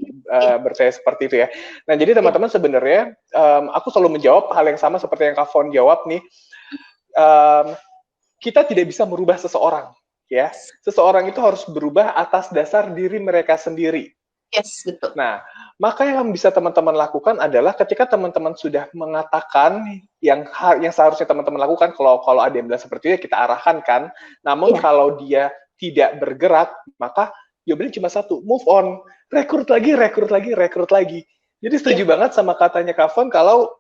bertanya seperti itu ya. Nah, jadi teman-teman sebenarnya aku selalu menjawab hal yang sama seperti yang Kak Fon jawab nih. Kita tidak bisa merubah seseorang, ya. Seseorang itu harus berubah atas dasar diri mereka sendiri. Yes, betul. Nah, maka yang bisa teman-teman lakukan adalah ketika teman-teman sudah mengatakan yang seharusnya teman-teman lakukan, kalau ada yang bilang seperti itu, kita arahkan kan. Namun kalau dia tidak bergerak, maka jawabannya cuma satu, move on. Rekrut lagi. Jadi setuju banget sama katanya Kak Fon, kalau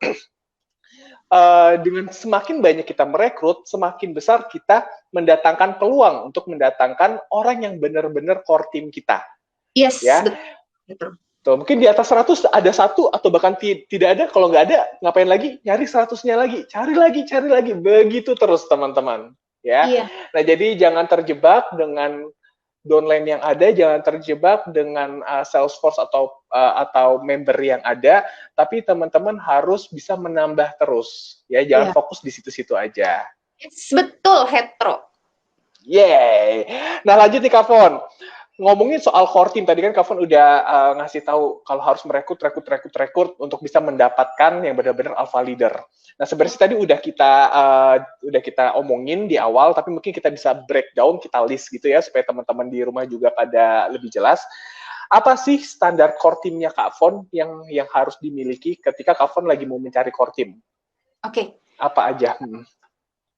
dengan semakin banyak kita merekrut, semakin besar kita mendatangkan peluang untuk mendatangkan orang yang benar-benar core team kita. Yes, ya. Betul. Tuh, mungkin di atas 100 ada satu atau bahkan tidak ada. Kalau nggak ada, ngapain lagi? Nyari 100-nya lagi. Cari lagi. Begitu terus, teman-teman. Ya. Iya. Nah, jadi jangan terjebak dengan downline yang ada, jangan terjebak dengan Salesforce atau member yang ada, tapi teman-teman harus bisa menambah terus. Ya, jangan fokus di situ-situ aja. Yes, betul, Hetero. Yeay. Nah, lanjut nih Kak Fon. Ngomongin soal core team, tadi kan Kak Fon udah ngasih tahu kalau harus merekrut untuk bisa mendapatkan yang benar-benar alpha leader. Nah, sebenarnya tadi udah kita omongin di awal, tapi mungkin kita bisa breakdown, kita list gitu ya, supaya teman-teman di rumah juga pada lebih jelas. Apa sih standar core team-nya Kak Fon yang harus dimiliki ketika Kak Fon lagi mau mencari core team? Oke. Apa aja?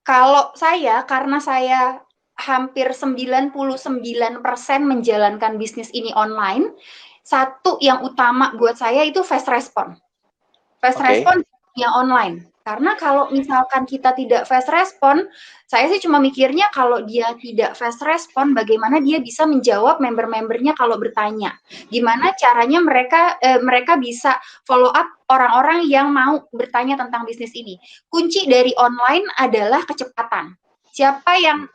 Kalau saya, karena saya hampir 99% menjalankan bisnis ini online, satu yang utama buat saya itu fast response. Fast response yang online. Karena kalau misalkan kita tidak fast response, saya sih cuma mikirnya kalau dia tidak fast response, bagaimana dia bisa menjawab member-membernya kalau bertanya. Gimana caranya mereka bisa follow up orang-orang yang mau bertanya tentang bisnis ini. Kunci dari online adalah kecepatan. Siapa yang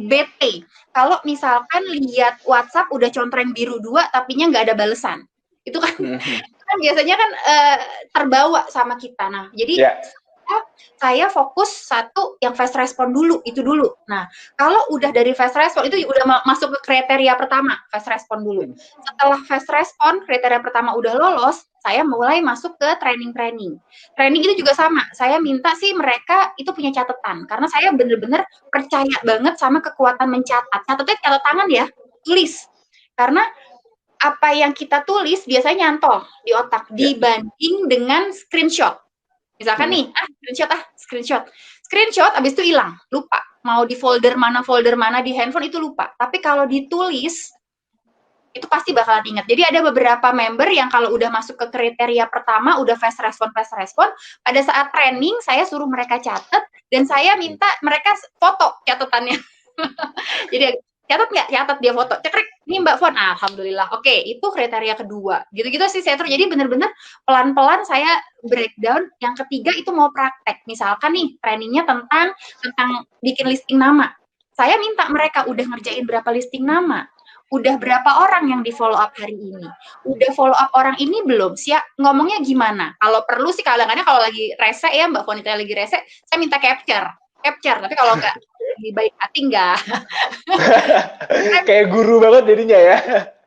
bete? Kalau misalkan lihat WhatsApp udah contreng biru 2, tapinya nggak ada balesan. Itu kan biasanya kan terbawa sama kita. Nah, jadi saya fokus satu yang fast respon dulu, itu dulu. Nah, kalau udah dari fast respon itu udah masuk ke kriteria pertama, fast respon dulu. Setelah fast respon, kriteria pertama udah lolos, saya mulai masuk ke training. Training itu juga sama, saya minta sih mereka itu punya catatan, karena saya bener-bener percaya banget sama kekuatan mencatat. Catatnya catat tangan ya, tulis. Karena apa yang kita tulis biasanya nyantol di otak, dibanding dengan screenshot. Misalkan nih, screenshot, abis itu hilang, lupa. Mau di folder mana di handphone itu lupa. Tapi kalau ditulis, itu pasti bakalan ingat. Jadi ada beberapa member yang kalau udah masuk ke kriteria pertama, udah fast respon, pada saat training, saya suruh mereka catat, dan saya minta mereka foto catatannya. Jadi catat nggak? Catat, dia foto. Cekrek, ini Mbak Fon. Alhamdulillah. Oke, itu kriteria kedua. Gitu-gitu sih saya terus. Jadi bener-bener pelan-pelan saya breakdown. Yang ketiga itu mau praktek. Misalkan nih, trainingnya tentang bikin listing nama. Saya minta mereka udah ngerjain berapa listing nama. Udah berapa orang yang di follow up hari ini? Udah follow up orang ini belum? Ngomongnya gimana? Kalau perlu sih kadang-kadang kalau lagi rese ya, Mbak Fon, lagi rese, saya minta capture. Tapi kalau nggak di baik hati enggak. Kayak guru banget jadinya ya.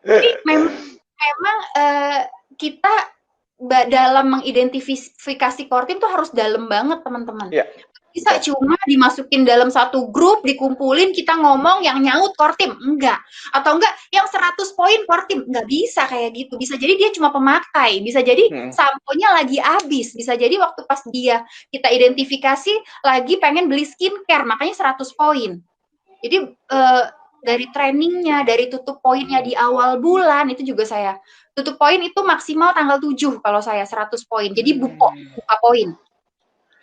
Jadi memang kita dalam mengidentifikasi core team tuh harus dalam banget, teman-teman. Bisa cuma dimasukin dalam satu grup, dikumpulin, kita ngomong yang nyaut core team, enggak. Atau enggak yang 100 poin core team, enggak bisa kayak gitu. Bisa jadi dia cuma pemakai, bisa jadi samponya lagi habis, bisa jadi waktu pas kita identifikasi lagi pengen beli skincare, makanya 100 poin. Jadi dari trainingnya, dari tutup poinnya di awal bulan, itu juga saya. Tutup poin itu maksimal tanggal 7 kalau saya 100 poin. Jadi buka poin.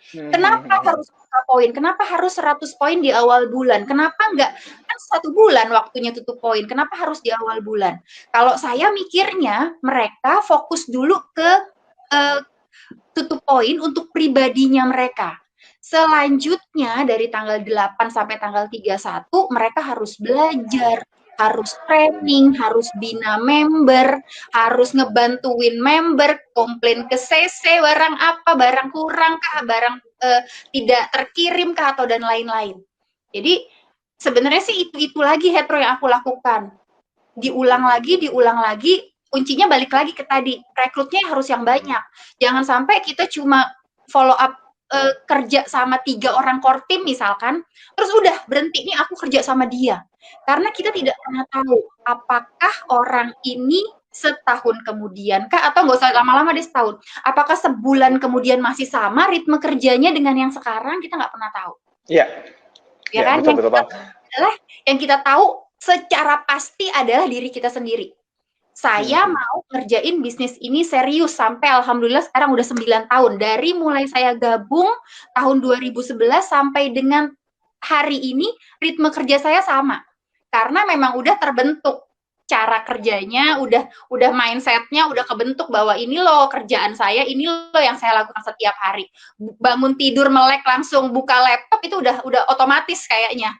Kenapa harus buka poin? Kenapa harus 100 poin di awal bulan? Kenapa enggak? Kan 1 bulan waktunya tutup poin. Kenapa harus di awal bulan? Kalau saya mikirnya, mereka fokus dulu ke tutup poin untuk pribadinya mereka. Selanjutnya dari tanggal 8 sampai tanggal 31 mereka harus belajar, harus training, harus bina member, harus ngebantuin member, komplain ke CC barang apa, barang kurang kah, barang tidak terkirim kah, atau dan lain-lain. Jadi sebenarnya sih itu lagi Hetro yang aku lakukan. Diulang lagi, kuncinya balik lagi ke tadi, rekrutnya harus yang banyak. Jangan sampai kita cuma follow up kerja sama 3 orang core team misalkan, terus udah berhenti nih aku kerja sama dia. Karena kita tidak pernah tahu apakah orang ini setahun kemudian kah, atau nggak usah lama-lama deh setahun. Apakah sebulan kemudian masih sama ritme kerjanya dengan yang sekarang, kita nggak pernah tahu. Iya. Ya kan? Betul, yang kita tahu secara pasti adalah diri kita sendiri. Saya mau ngerjain bisnis ini serius sampai alhamdulillah sekarang udah 9 tahun. Dari mulai saya gabung tahun 2011 sampai dengan hari ini ritme kerja saya sama. Karena memang udah terbentuk cara kerjanya, udah mindsetnya udah kebentuk bahwa ini loh kerjaan saya, ini loh yang saya lakukan setiap hari. Bangun tidur melek langsung buka laptop itu udah otomatis kayaknya.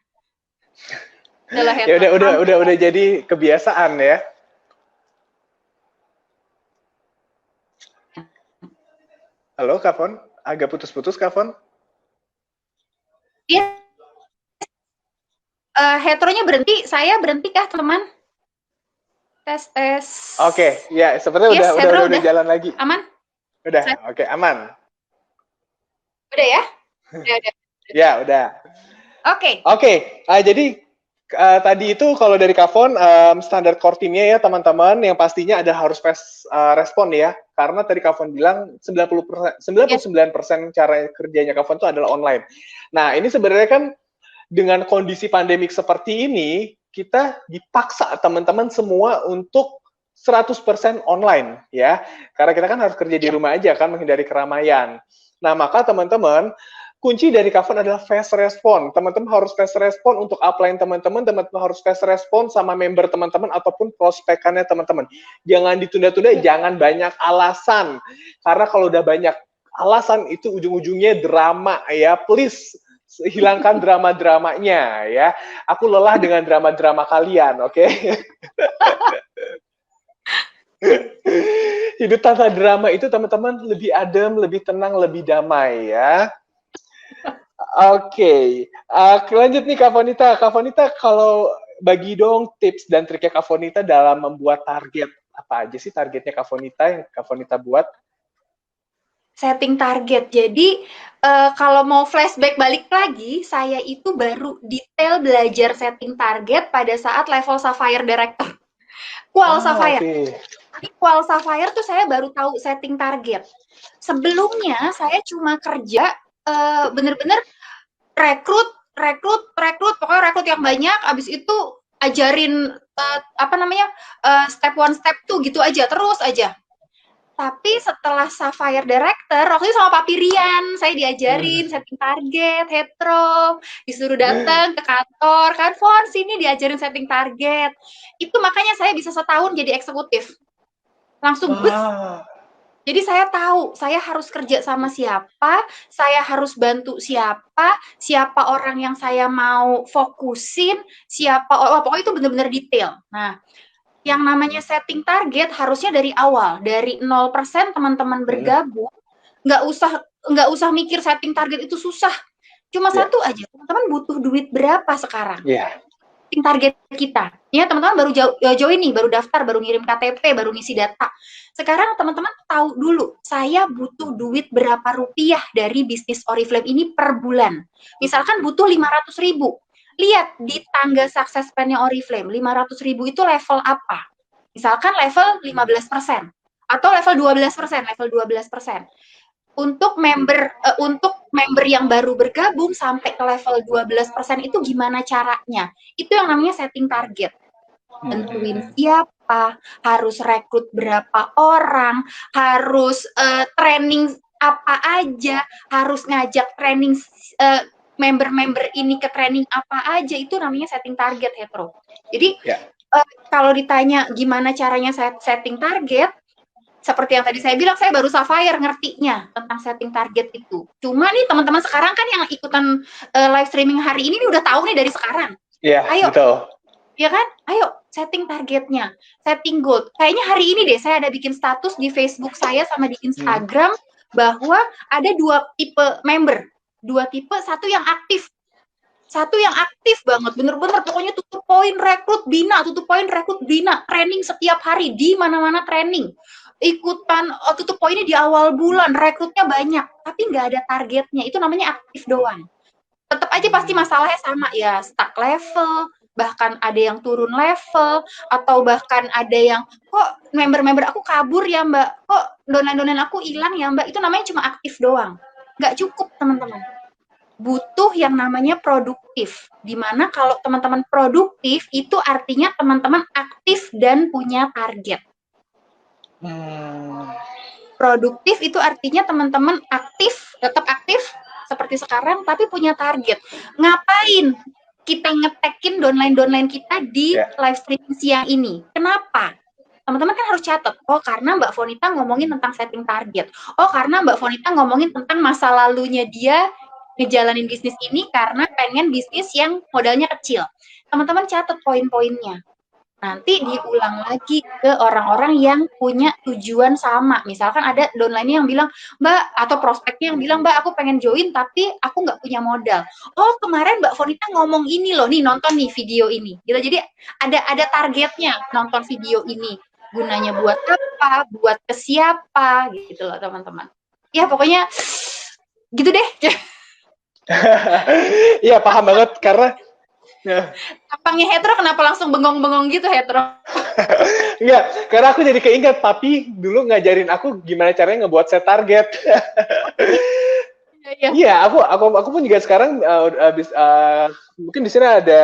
Ya udah jadi kebiasaan ya. Halo, Kak Fon? Agak putus-putus, Kak Fon? Iya. Heteronya berhenti, saya berhenti kah, teman? Tes. Oke, ya, sepertinya udah jalan lagi. Aman? Udah, oke, aman. Udah ya? Udah. Ya, udah. Oke. Jadi tadi itu kalau dari Kavon standar core team-nya ya teman-teman, yang pastinya ada harus fast respon ya, karena tadi Kavon bilang 99% cara kerjanya Kavon itu adalah online. Nah ini sebenarnya kan dengan kondisi pandemik seperti ini, kita dipaksa teman-teman semua untuk 100% online ya, karena kita kan harus kerja di rumah aja kan, menghindari keramaian. Nah maka teman-teman, kunci dari Kavon adalah fast respon. Teman-teman harus fast respon untuk upline teman-teman, teman-teman harus fast respon sama member teman-teman ataupun prospekannya teman-teman. Jangan ditunda-tunda, jangan banyak alasan. Karena kalau udah banyak alasan itu ujung-ujungnya drama ya. Please hilangkan drama-dramanya ya. Aku lelah dengan drama-drama kalian, oke? Hidup tanpa drama itu teman-teman lebih adem, lebih tenang, lebih damai ya. Oke, lanjut nih Kak Fonita. Kak Fonita, kalau bagi dong tips dan triknya Kak Fonita dalam membuat target. Apa aja sih targetnya Kak Fonita yang Kak Fonita buat? Setting target. Jadi, kalau mau flashback balik lagi, saya itu baru detail belajar setting target pada saat level Sapphire Director. Qual Sapphire. Okay. Qual Sapphire tuh saya baru tahu setting target. Sebelumnya, saya cuma kerja bener-bener rekrut, pokoknya rekrut yang banyak, abis itu ajarin step 1, step 2 gitu aja, terus aja. Tapi setelah Sapphire Director, waktu itu sama Pak Pirian, saya diajarin setting target, hetero, disuruh datang ke kantor, kan Fon, sini diajarin setting target. Itu makanya saya bisa setahun jadi eksekutif. Langsung Jadi saya tahu, saya harus kerja sama siapa, saya harus bantu siapa orang yang saya mau fokusin, pokoknya itu benar-benar detail. Nah, yang namanya setting target harusnya dari awal, dari 0% teman-teman bergabung, nggak usah mikir setting target itu susah. Cuma satu aja, teman-teman butuh duit berapa sekarang? setting target kita. Ya, teman-teman baru join nih, baru daftar, baru ngirim KTP, baru ngisi data. Sekarang teman-teman tahu dulu, saya butuh duit berapa rupiah dari bisnis Oriflame ini per bulan. Misalkan butuh 500.000. Lihat di tangga sukses plan-nya Oriflame, 500.000 itu level apa? Misalkan level 15%. Atau level 12%. Untuk member yang baru bergabung sampai ke level 12% itu gimana caranya? Itu yang namanya setting target. Tentuin siapa, harus rekrut berapa orang, harus training apa aja, harus ngajak training member-member ini ke training apa aja, itu namanya setting target, Hetro. Jadi kalau ditanya gimana caranya setting target, seperti yang tadi saya bilang, saya baru Sapphire ngertinya tentang setting target itu. Cuma nih teman-teman sekarang kan yang ikutan live streaming hari ini udah tahu nih dari sekarang. Iya, betul. Ya kan? Ayo, setting targetnya, setting goal. Kayaknya hari ini deh saya ada bikin status di Facebook saya sama di Instagram bahwa ada 2 tipe member. 2 tipe, satu yang aktif banget, bener-bener pokoknya tutup poin rekrut bina, training setiap hari, di mana-mana training. Ikutan tutup poinnya di awal bulan, rekrutnya banyak, tapi nggak ada targetnya, itu namanya aktif doang. Tetap aja pasti masalahnya sama ya, stuck level, bahkan ada yang turun level, atau bahkan ada yang, kok member-member aku kabur ya mbak, kok downline aku hilang ya mbak, itu namanya cuma aktif doang. Nggak cukup teman-teman. Butuh yang namanya produktif. Dimana kalau teman-teman produktif, itu artinya teman-teman aktif dan punya target. Produktif itu artinya teman-teman aktif, tetap aktif seperti sekarang, tapi punya target. Ngapain kita ngetekin downline kita di live streaming siang ini? Kenapa? Teman-teman kan harus catat, oh karena Mbak Fonita ngomongin tentang setting target. Oh karena Mbak Fonita ngomongin tentang masa lalunya dia ngejalanin bisnis ini karena pengen bisnis yang modalnya kecil. Teman-teman catat poin-poinnya. Nanti diulang lagi ke orang-orang yang punya tujuan sama. Misalkan ada downline yang bilang, Mbak, atau prospeknya yang bilang, Mbak, aku pengen join tapi aku nggak punya modal. Oh, kemarin Mbak Fonita ngomong ini loh, nih nonton nih video ini. Gitu. Jadi ada targetnya nonton video ini. Gunanya buat apa, buat ke siapa, gitu loh teman-teman. Ya pokoknya gitu deh. Iya, paham banget karena Tampangnya Hetro kenapa langsung bengong-bengong gitu, Hetro? Enggak, karena aku jadi keinget papi dulu ngajarin aku gimana caranya ngebuat set target. Iya, aku pun juga sekarang mungkin di sini ada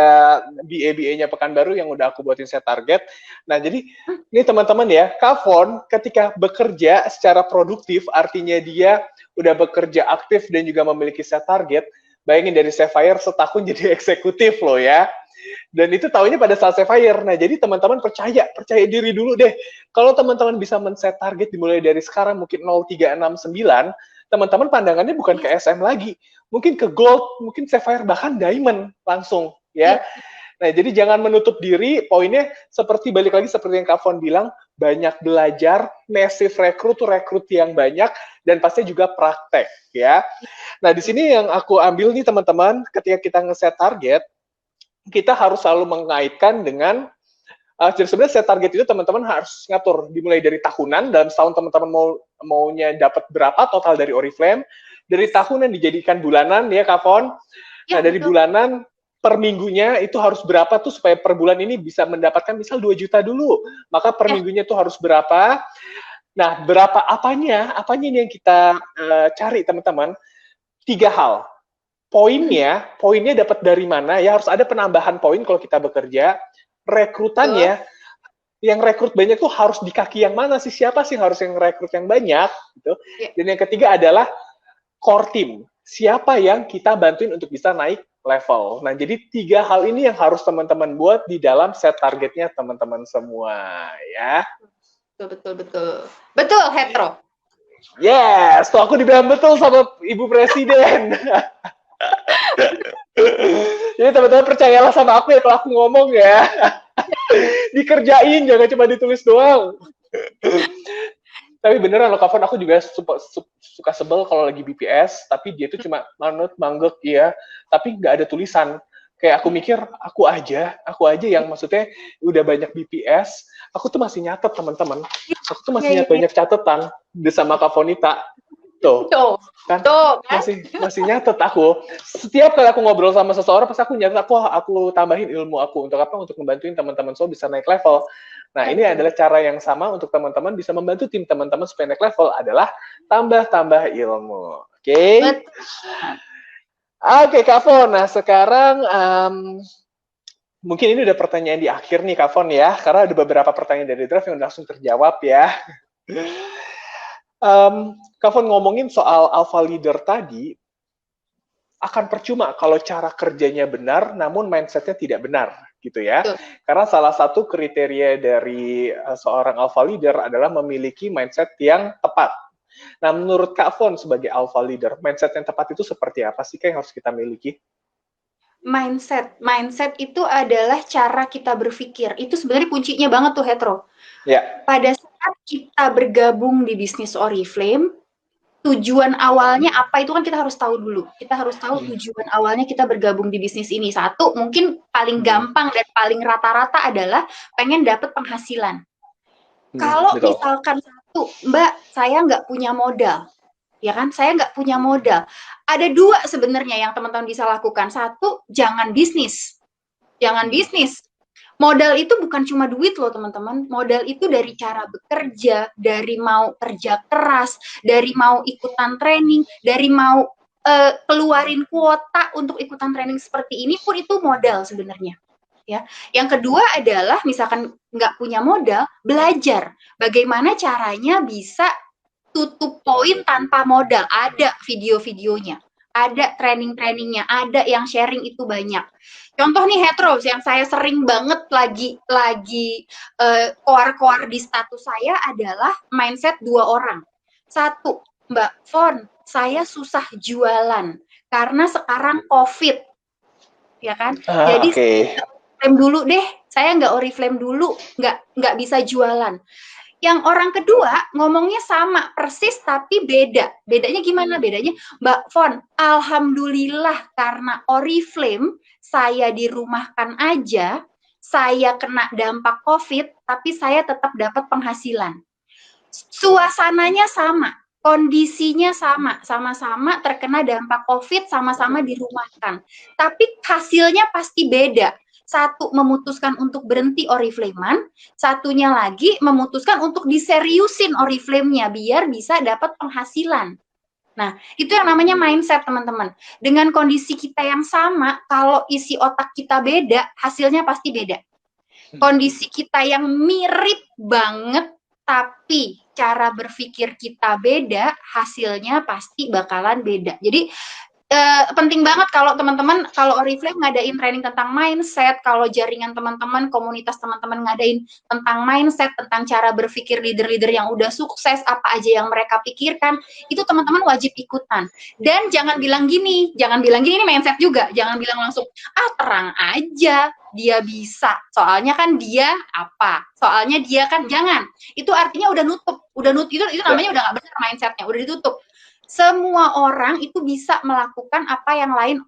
BA-nya Pekanbaru yang udah aku buatin set target. Nah, jadi ini teman-teman ya, Kak Fon ketika bekerja secara produktif artinya dia udah bekerja aktif dan juga memiliki set target. Bayangin dari Sapphire setahun jadi eksekutif loh ya. Dan itu tahunya pada saat Sapphire. Nah, jadi teman-teman percaya diri dulu deh. Kalau teman-teman bisa men-set target dimulai dari sekarang mungkin 0369, teman-teman pandangannya bukan ke SM lagi. Mungkin ke Gold, mungkin Sapphire, bahkan Diamond langsung ya. Nah, jadi jangan menutup diri. Poinnya seperti balik lagi seperti yang Kak Fon bilang, banyak belajar, massive rekrut yang banyak, dan pasti juga praktek ya. Nah, di sini yang aku ambil nih teman-teman, ketika kita nge-set target, kita harus selalu mengaitkan dengan jadi sebenarnya set target itu teman-teman harus ngatur dimulai dari tahunan, dalam setahun teman-teman maunya dapat berapa total dari Oriflame, dari tahunan dijadikan bulanan ya Kak Fon. Nah, dari bulanan per minggunya itu harus berapa tuh supaya per bulan ini bisa mendapatkan misal 2 juta dulu. Maka per minggunya tuh harus berapa. Nah, berapa apanya ini yang kita cari teman-teman. 3 hal. Poinnya dapat dari mana? Ya harus ada penambahan poin kalau kita bekerja. Rekrutannya, yang rekrut banyak tuh harus di kaki yang mana sih? Siapa sih harus yang rekrut yang banyak? Gitu. Dan yang ketiga adalah core team. Siapa yang kita bantuin untuk bisa naik level. Nah, jadi 3 hal ini yang harus teman-teman buat di dalam set targetnya teman-teman semua, ya. Betul. Betul, Hetro. Yes, so aku dibilang betul sama Ibu Presiden. Jadi teman-teman percayalah sama aku ya kalau aku ngomong ya. Dikerjain, jangan cuma ditulis doang. Tapi beneran loh, Kak Fon, aku juga suka sebel kalau lagi BPS, tapi dia tuh cuma manut, manggek, ya, tapi nggak ada tulisan. Kayak aku mikir, aku aja yang maksudnya udah banyak BPS, aku tuh masih nyatet teman-teman. Aku tuh masih banyak catatan sama Kak Fonita. Tuh, kan masih nyatet aku. Setiap kali aku ngobrol sama seseorang, pasti aku nyatet, aku tambahin ilmu aku untuk apa? Untuk membantuin teman-teman so bisa naik level. Nah, ini adalah cara yang sama untuk teman-teman bisa membantu tim teman-teman supaya naik level adalah tambah-tambah ilmu. Oke? Oke, Kak Fon. Nah, sekarang mungkin ini udah pertanyaan di akhir nih, Kak Fon ya, karena ada beberapa pertanyaan dari draft yang langsung terjawab ya. Kak Fon ngomongin soal alpha leader tadi, akan percuma kalau cara kerjanya benar, namun mindsetnya tidak benar, gitu ya. Karena salah satu kriteria dari seorang alpha leader adalah memiliki mindset yang tepat. Nah, menurut Kak Fon sebagai alpha leader, mindset yang tepat itu seperti apa sih yang harus kita miliki? Mindset itu adalah cara kita berpikir. Itu sebenarnya kuncinya banget tuh, Hetro. Ya. Pada saat kita bergabung di bisnis Oriflame, tujuan awalnya apa itu kan kita harus tahu dulu. Kita harus tahu tujuan awalnya kita bergabung di bisnis ini. Satu, mungkin paling gampang dan paling rata-rata adalah pengen dapat penghasilan. Kalau misalkan satu, Mbak, saya nggak punya modal, ya kan? Saya nggak punya modal. Ada dua sebenarnya yang teman-teman bisa lakukan. Satu, jangan bisnis. Jangan bisnis. Modal itu bukan cuma duit loh teman-teman, modal itu dari cara bekerja, dari mau kerja keras, dari mau ikutan training, dari mau keluarin kuota untuk ikutan training seperti ini pun itu modal sebenarnya. Ya, yang kedua adalah misalkan nggak punya modal, belajar bagaimana caranya bisa tutup poin tanpa modal. Ada video-videonya, ada training-trainingnya, ada yang sharing itu banyak. Contoh nih Hetro, yang saya sering banget lagi koar-koar di status saya adalah mindset 2 orang. Satu, Mbak Fon, saya susah jualan karena sekarang COVID, ya kan? Jadi Oriflame dulu deh, saya nggak Oriflame dulu, nggak bisa jualan. Yang orang kedua ngomongnya sama persis tapi beda. Bedanya gimana? Bedanya, Mbak Fon, alhamdulillah karena Oriflame saya dirumahkan aja, saya kena dampak COVID, tapi saya tetap dapat penghasilan. Suasananya sama, kondisinya sama, sama-sama terkena dampak COVID, sama-sama dirumahkan. Tapi hasilnya pasti beda. Satu memutuskan untuk berhenti Oriflame-an, satunya lagi memutuskan untuk diseriusin Oriflame-nya biar bisa dapat penghasilan. Nah, itu yang namanya mindset, teman-teman. Dengan kondisi kita yang sama, kalau isi otak kita beda, hasilnya pasti beda. Kondisi kita yang mirip banget, tapi cara berpikir kita beda, hasilnya pasti bakalan beda. Jadi, penting banget kalau teman-teman, kalau Oriflame ngadain training tentang mindset, kalau jaringan teman-teman, komunitas teman-teman ngadain tentang mindset, tentang cara berpikir leader-leader yang udah sukses, apa aja yang mereka pikirkan, itu teman-teman wajib ikutan. Dan jangan bilang gini ini mindset juga, jangan bilang langsung, terang aja, dia bisa, soalnya kan dia apa, soalnya dia kan, jangan. Itu artinya udah nutup, itu namanya udah nggak benar mindsetnya, udah ditutup. Semua orang itu bisa melakukan apa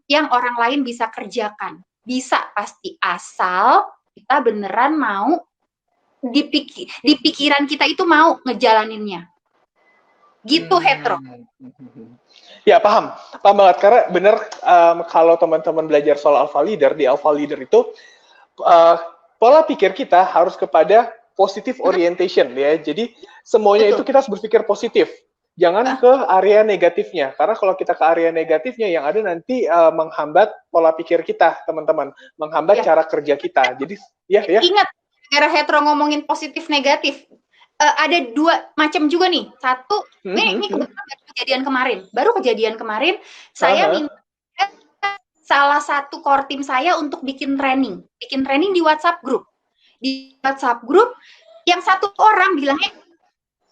yang orang lain bisa kerjakan. Bisa pasti, asal kita beneran mau di pikiran kita itu mau ngejalaninnya. Gitu, Hetro. Ya, paham banget. Karena bener, kalau teman-teman belajar soal alpha leader, di alpha leader itu pola pikir kita harus kepada positive orientation ya. Jadi semuanya itu kita harus berpikir positif. Jangan ke area negatifnya, karena kalau kita ke area negatifnya yang ada nanti menghambat pola pikir kita, teman-teman, menghambat cara kerja kita. Jadi, ya. Ingat, gara Hetro ngomongin positif negatif, ada dua macam juga nih. Satu, ini kebetulan baru kejadian kemarin, saya minta salah satu core team saya untuk bikin training di WhatsApp group. Di WhatsApp group, yang satu orang bilangnya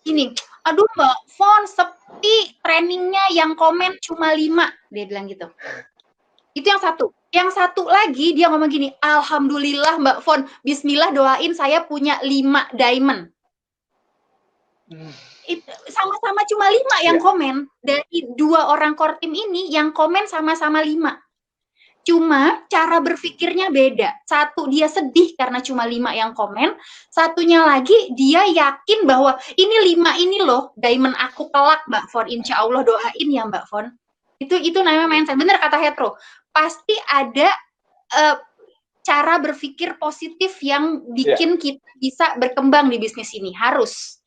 ini, aduh Mbak Fon, sepi trainingnya, yang komen cuma 5, dia bilang gitu. Itu yang satu. Yang satu lagi dia ngomong gini, alhamdulillah Mbak Fon, bismillah doain saya punya 5 diamond. Sama-sama cuma 5 yang komen. Dari 2 orang core team ini, yang komen sama-sama 5. Cuma cara berpikirnya beda. Satu, dia sedih karena cuma 5 yang komen. Satunya lagi, dia yakin bahwa ini 5 ini loh, diamond aku kelak, Mbak Fon. Insya Allah doain ya, Mbak Fon. Itu namanya mindset. Bener kata Hetro. Pasti ada cara berpikir positif yang bikin kita bisa berkembang di bisnis ini. Harus.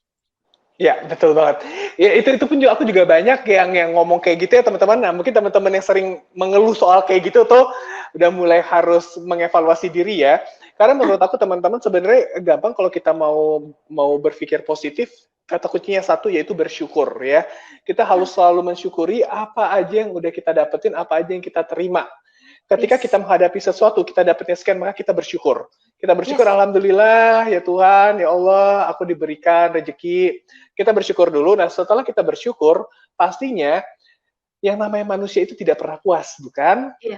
Ya, betul banget. Ya, itu pun juga, aku juga banyak yang ngomong kayak gitu ya, teman-teman. Nah, mungkin teman-teman yang sering mengeluh soal kayak gitu tuh udah mulai harus mengevaluasi diri ya. Karena menurut aku teman-teman sebenarnya gampang kalau kita mau berpikir positif. Kata kuncinya satu yaitu bersyukur ya. Kita harus selalu mensyukuri apa aja yang udah kita dapetin, apa aja yang kita terima. Ketika kita menghadapi sesuatu, kita dapatnya sekian, maka kita bersyukur. Kita bersyukur, alhamdulillah, ya Tuhan, ya Allah, aku diberikan rezeki. Kita bersyukur dulu. Nah, setelah kita bersyukur, pastinya yang namanya manusia itu tidak pernah puas, bukan? Iya.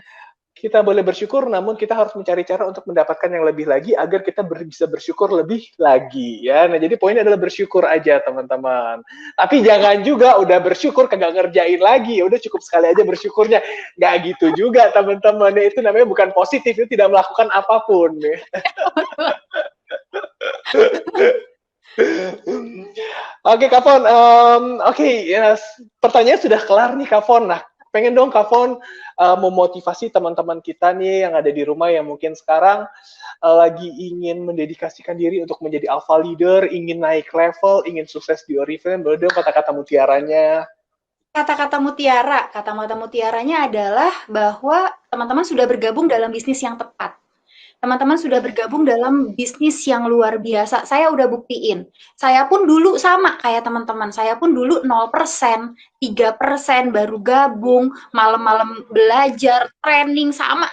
Kita boleh bersyukur, namun kita harus mencari cara untuk mendapatkan yang lebih lagi agar kita bisa bersyukur lebih lagi, ya. Nah, jadi poinnya adalah bersyukur aja, teman-teman. Tapi jangan juga udah bersyukur kagak ngerjain lagi, ya udah cukup sekali aja bersyukurnya. Nggak gitu juga, teman-teman. Ya, itu namanya bukan positif, itu tidak melakukan apapun. Ya. Oke, Kak Fon. Ya, pertanyaan sudah kelar nih, Kak Fon. Nah, pengen dong Kak Fon memotivasi teman-teman kita nih yang ada di rumah yang mungkin sekarang lagi ingin mendedikasikan diri untuk menjadi alpha leader, ingin naik level, ingin sukses di Oriflame. Boleh dong kata-kata mutiaranya? Kata-kata mutiaranya adalah bahwa teman-teman sudah bergabung dalam bisnis yang tepat. Teman-teman sudah bergabung dalam bisnis yang luar biasa. Saya udah buktiin. Saya pun dulu sama kayak teman-teman. Saya pun dulu 0%, 3% baru gabung, malam-malam belajar, training, sama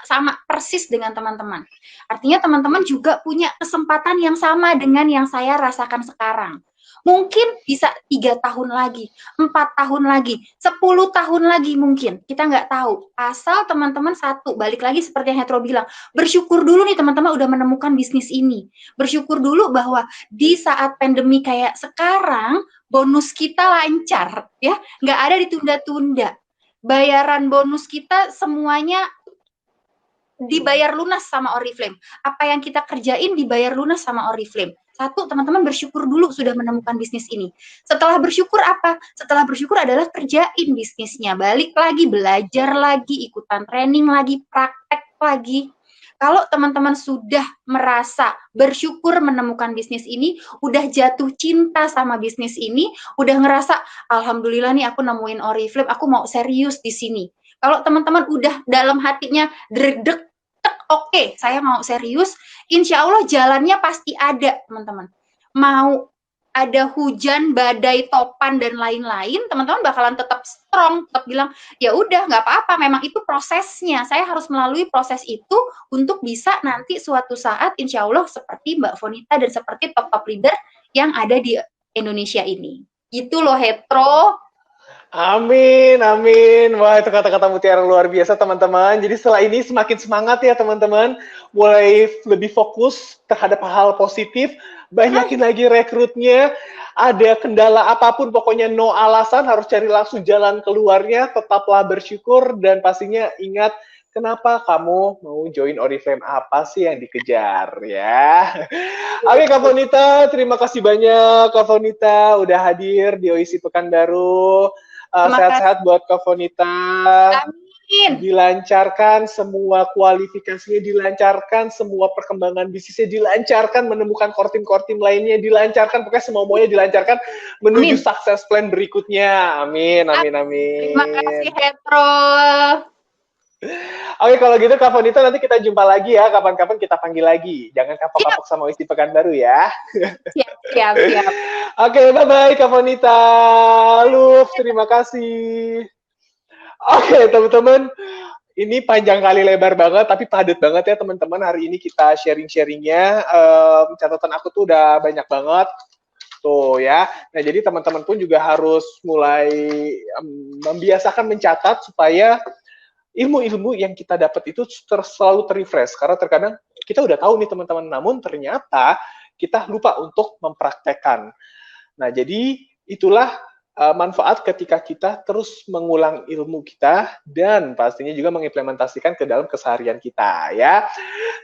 persis dengan teman-teman. Artinya teman-teman juga punya kesempatan yang sama dengan yang saya rasakan sekarang. Mungkin bisa 3 tahun lagi, 4 tahun lagi, 10 tahun lagi mungkin. Kita nggak tahu. Asal teman-teman satu, balik lagi seperti yang Hetro bilang, bersyukur dulu nih teman-teman udah menemukan bisnis ini. Bersyukur dulu bahwa di saat pandemi kayak sekarang, bonus kita lancar, ya. Nggak ada ditunda-tunda. Bayaran bonus kita semuanya dibayar lunas sama Oriflame. Apa yang kita kerjain dibayar lunas sama Oriflame. Satu, teman-teman bersyukur dulu sudah menemukan bisnis ini. Setelah bersyukur apa? Setelah bersyukur adalah kerjain bisnisnya. Balik lagi, belajar lagi, ikutan training lagi, praktek lagi. Kalau teman-teman sudah merasa bersyukur menemukan bisnis ini, udah jatuh cinta sama bisnis ini, udah ngerasa, alhamdulillah nih aku nemuin Oriflame, aku mau serius di sini. Kalau teman-teman udah dalam hatinya deg-deg, oke, saya mau serius, insya Allah jalannya pasti ada, teman-teman. Mau ada hujan, badai, topan, dan lain-lain, teman-teman bakalan tetap strong, tetap bilang, ya udah, nggak apa-apa, memang itu prosesnya. Saya harus melalui proses itu untuk bisa nanti suatu saat, insya Allah, seperti Mbak Fonita dan seperti top-top leader yang ada di Indonesia ini. Gitu loh, Hetro. Amin, amin. Wah, itu kata-kata mutiara luar biasa, teman-teman. Jadi setelah ini semakin semangat ya, teman-teman. Mulai lebih fokus terhadap hal positif. Banyakin lagi rekrutnya. Ada kendala apapun, pokoknya no alasan. Harus cari langsung jalan keluarnya. Tetaplah bersyukur. Dan pastinya ingat, kenapa kamu mau join Oriflame? Apa sih yang dikejar, ya? Oke, Kak Fonita. Terima kasih banyak, Kak Fonita. Udah hadir di OIC Pekanbaru. Sehat-sehat buat Kak Fonita. Amin. Dilancarkan semua kualifikasinya, dilancarkan semua perkembangan bisnisnya, dilancarkan menemukan kortim-kortim lainnya, dilancarkan pokoknya semuanya dilancarkan menuju sukses plan berikutnya. Amin, amin, amin. Terima kasih, Hetro. Oke, kalau gitu Kak Fonita nanti kita jumpa lagi ya, kapan-kapan kita panggil lagi. Jangan kapok-kapok sama OIC Pekanbaru ya. Siap. Oke, bye-bye Kak Fonita. Luf, terima kasih. Oke, teman-teman. Ini panjang kali lebar banget, tapi padat banget ya teman-teman. Hari ini kita sharing-sharingnya. Catatan aku tuh udah banyak banget. Tuh ya. Nah, jadi teman-teman pun juga harus mulai membiasakan mencatat supaya ilmu-ilmu yang kita dapat itu selalu terrefresh. Karena terkadang kita udah tahu nih teman-teman, namun ternyata kita lupa untuk mempraktekkan. Nah, jadi itulah manfaat ketika kita terus mengulang ilmu kita dan pastinya juga mengimplementasikan ke dalam keseharian kita ya.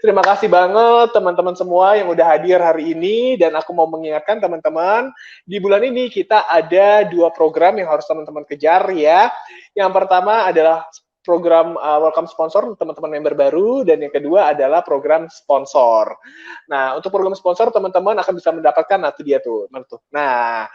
Terima kasih banget teman-teman semua yang udah hadir hari ini dan aku mau mengingatkan teman-teman di bulan ini kita ada 2 program yang harus teman-teman kejar ya. Yang pertama adalah program welcome sponsor teman-teman member baru dan yang kedua adalah program sponsor. Nah, untuk program sponsor teman-teman akan bisa mendapatkan dia tuh. Nah,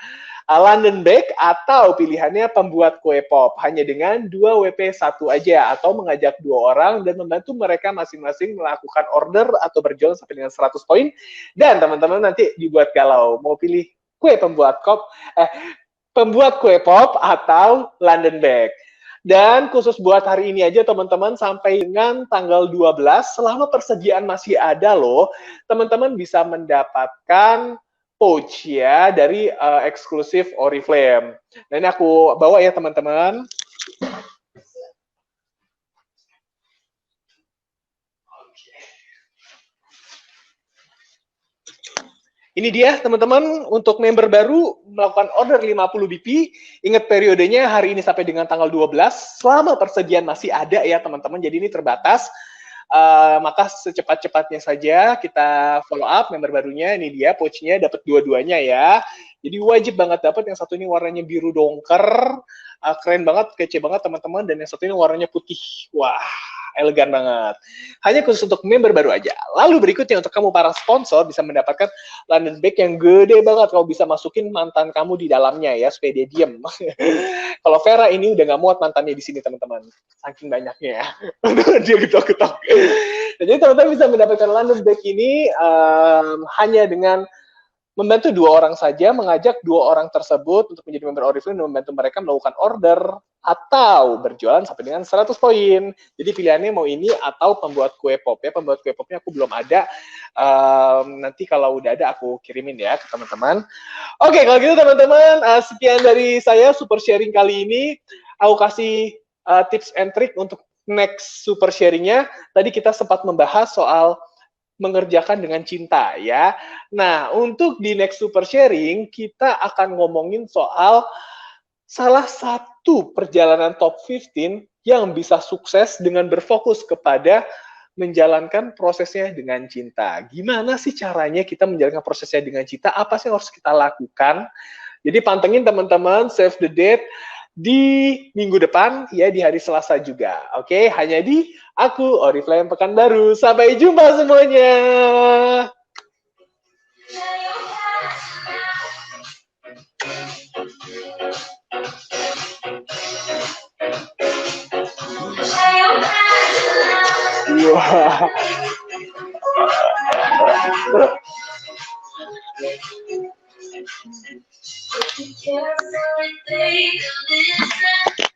London Bake atau pilihannya pembuat kue pop hanya dengan 2 WP 1 aja atau mengajak 2 orang dan membantu mereka masing-masing melakukan order atau berjualan sampai dengan 100 poin dan teman-teman nanti dibuat galau mau pilih kue pembuat kue pop atau London Bake. Dan khusus buat hari ini aja teman-teman sampai dengan tanggal 12 selama persediaan masih ada loh, teman-teman bisa mendapatkan pouch ya dari eksklusif Oriflame. Nah ini aku bawa ya teman-teman. Ini dia teman-teman untuk member baru melakukan order 50 BP. Ingat periodenya hari ini sampai dengan tanggal 12. Selama persediaan masih ada ya teman-teman. Jadi ini terbatas. Maka secepat-cepatnya saja kita follow up member barunya. Ini dia pouchnya dapat dua-duanya ya. Jadi wajib banget dapat. Yang satu ini warnanya biru dongker, keren banget, kece banget teman-teman. Dan yang satu ini warnanya putih. Wah, elegan banget. Hanya khusus untuk member baru aja. Lalu berikutnya untuk kamu para sponsor bisa mendapatkan London Bake yang gede banget. Kamu bisa masukin mantan kamu di dalamnya ya supaya dia diem. Kalau Vera ini udah nggak muat mantannya di sini teman-teman. Saking banyaknya ya. Dia getok-getok. Jadi teman-teman bisa mendapatkan London Bake ini hanya dengan membantu 2 orang saja, mengajak 2 orang tersebut untuk menjadi member Oriflame dan membantu mereka melakukan order atau berjualan sampai dengan 100 poin. Jadi pilihannya mau ini atau pembuat kue pop ya. Pembuat kue popnya aku belum ada. Nanti kalau udah ada aku kirimin ya ke teman-teman. Oke, kalau gitu teman-teman, sekian dari saya super sharing kali ini. Aku kasih tips and trick untuk next super sharingnya. Tadi kita sempat membahas soal mengerjakan dengan cinta ya. Nah, untuk di next super sharing kita akan ngomongin soal salah satu perjalanan top 15 yang bisa sukses dengan berfokus kepada menjalankan prosesnya dengan cinta. Gimana sih caranya kita menjalankan prosesnya dengan cinta? Apa sih yang harus kita lakukan? Jadi pantengin teman-teman, save the date di minggu depan ya, di hari Selasa juga. Oke, hanya di aku Oriflame Pekanbaru. Sampai jumpa semuanya. Wah. Carefully, take a listen.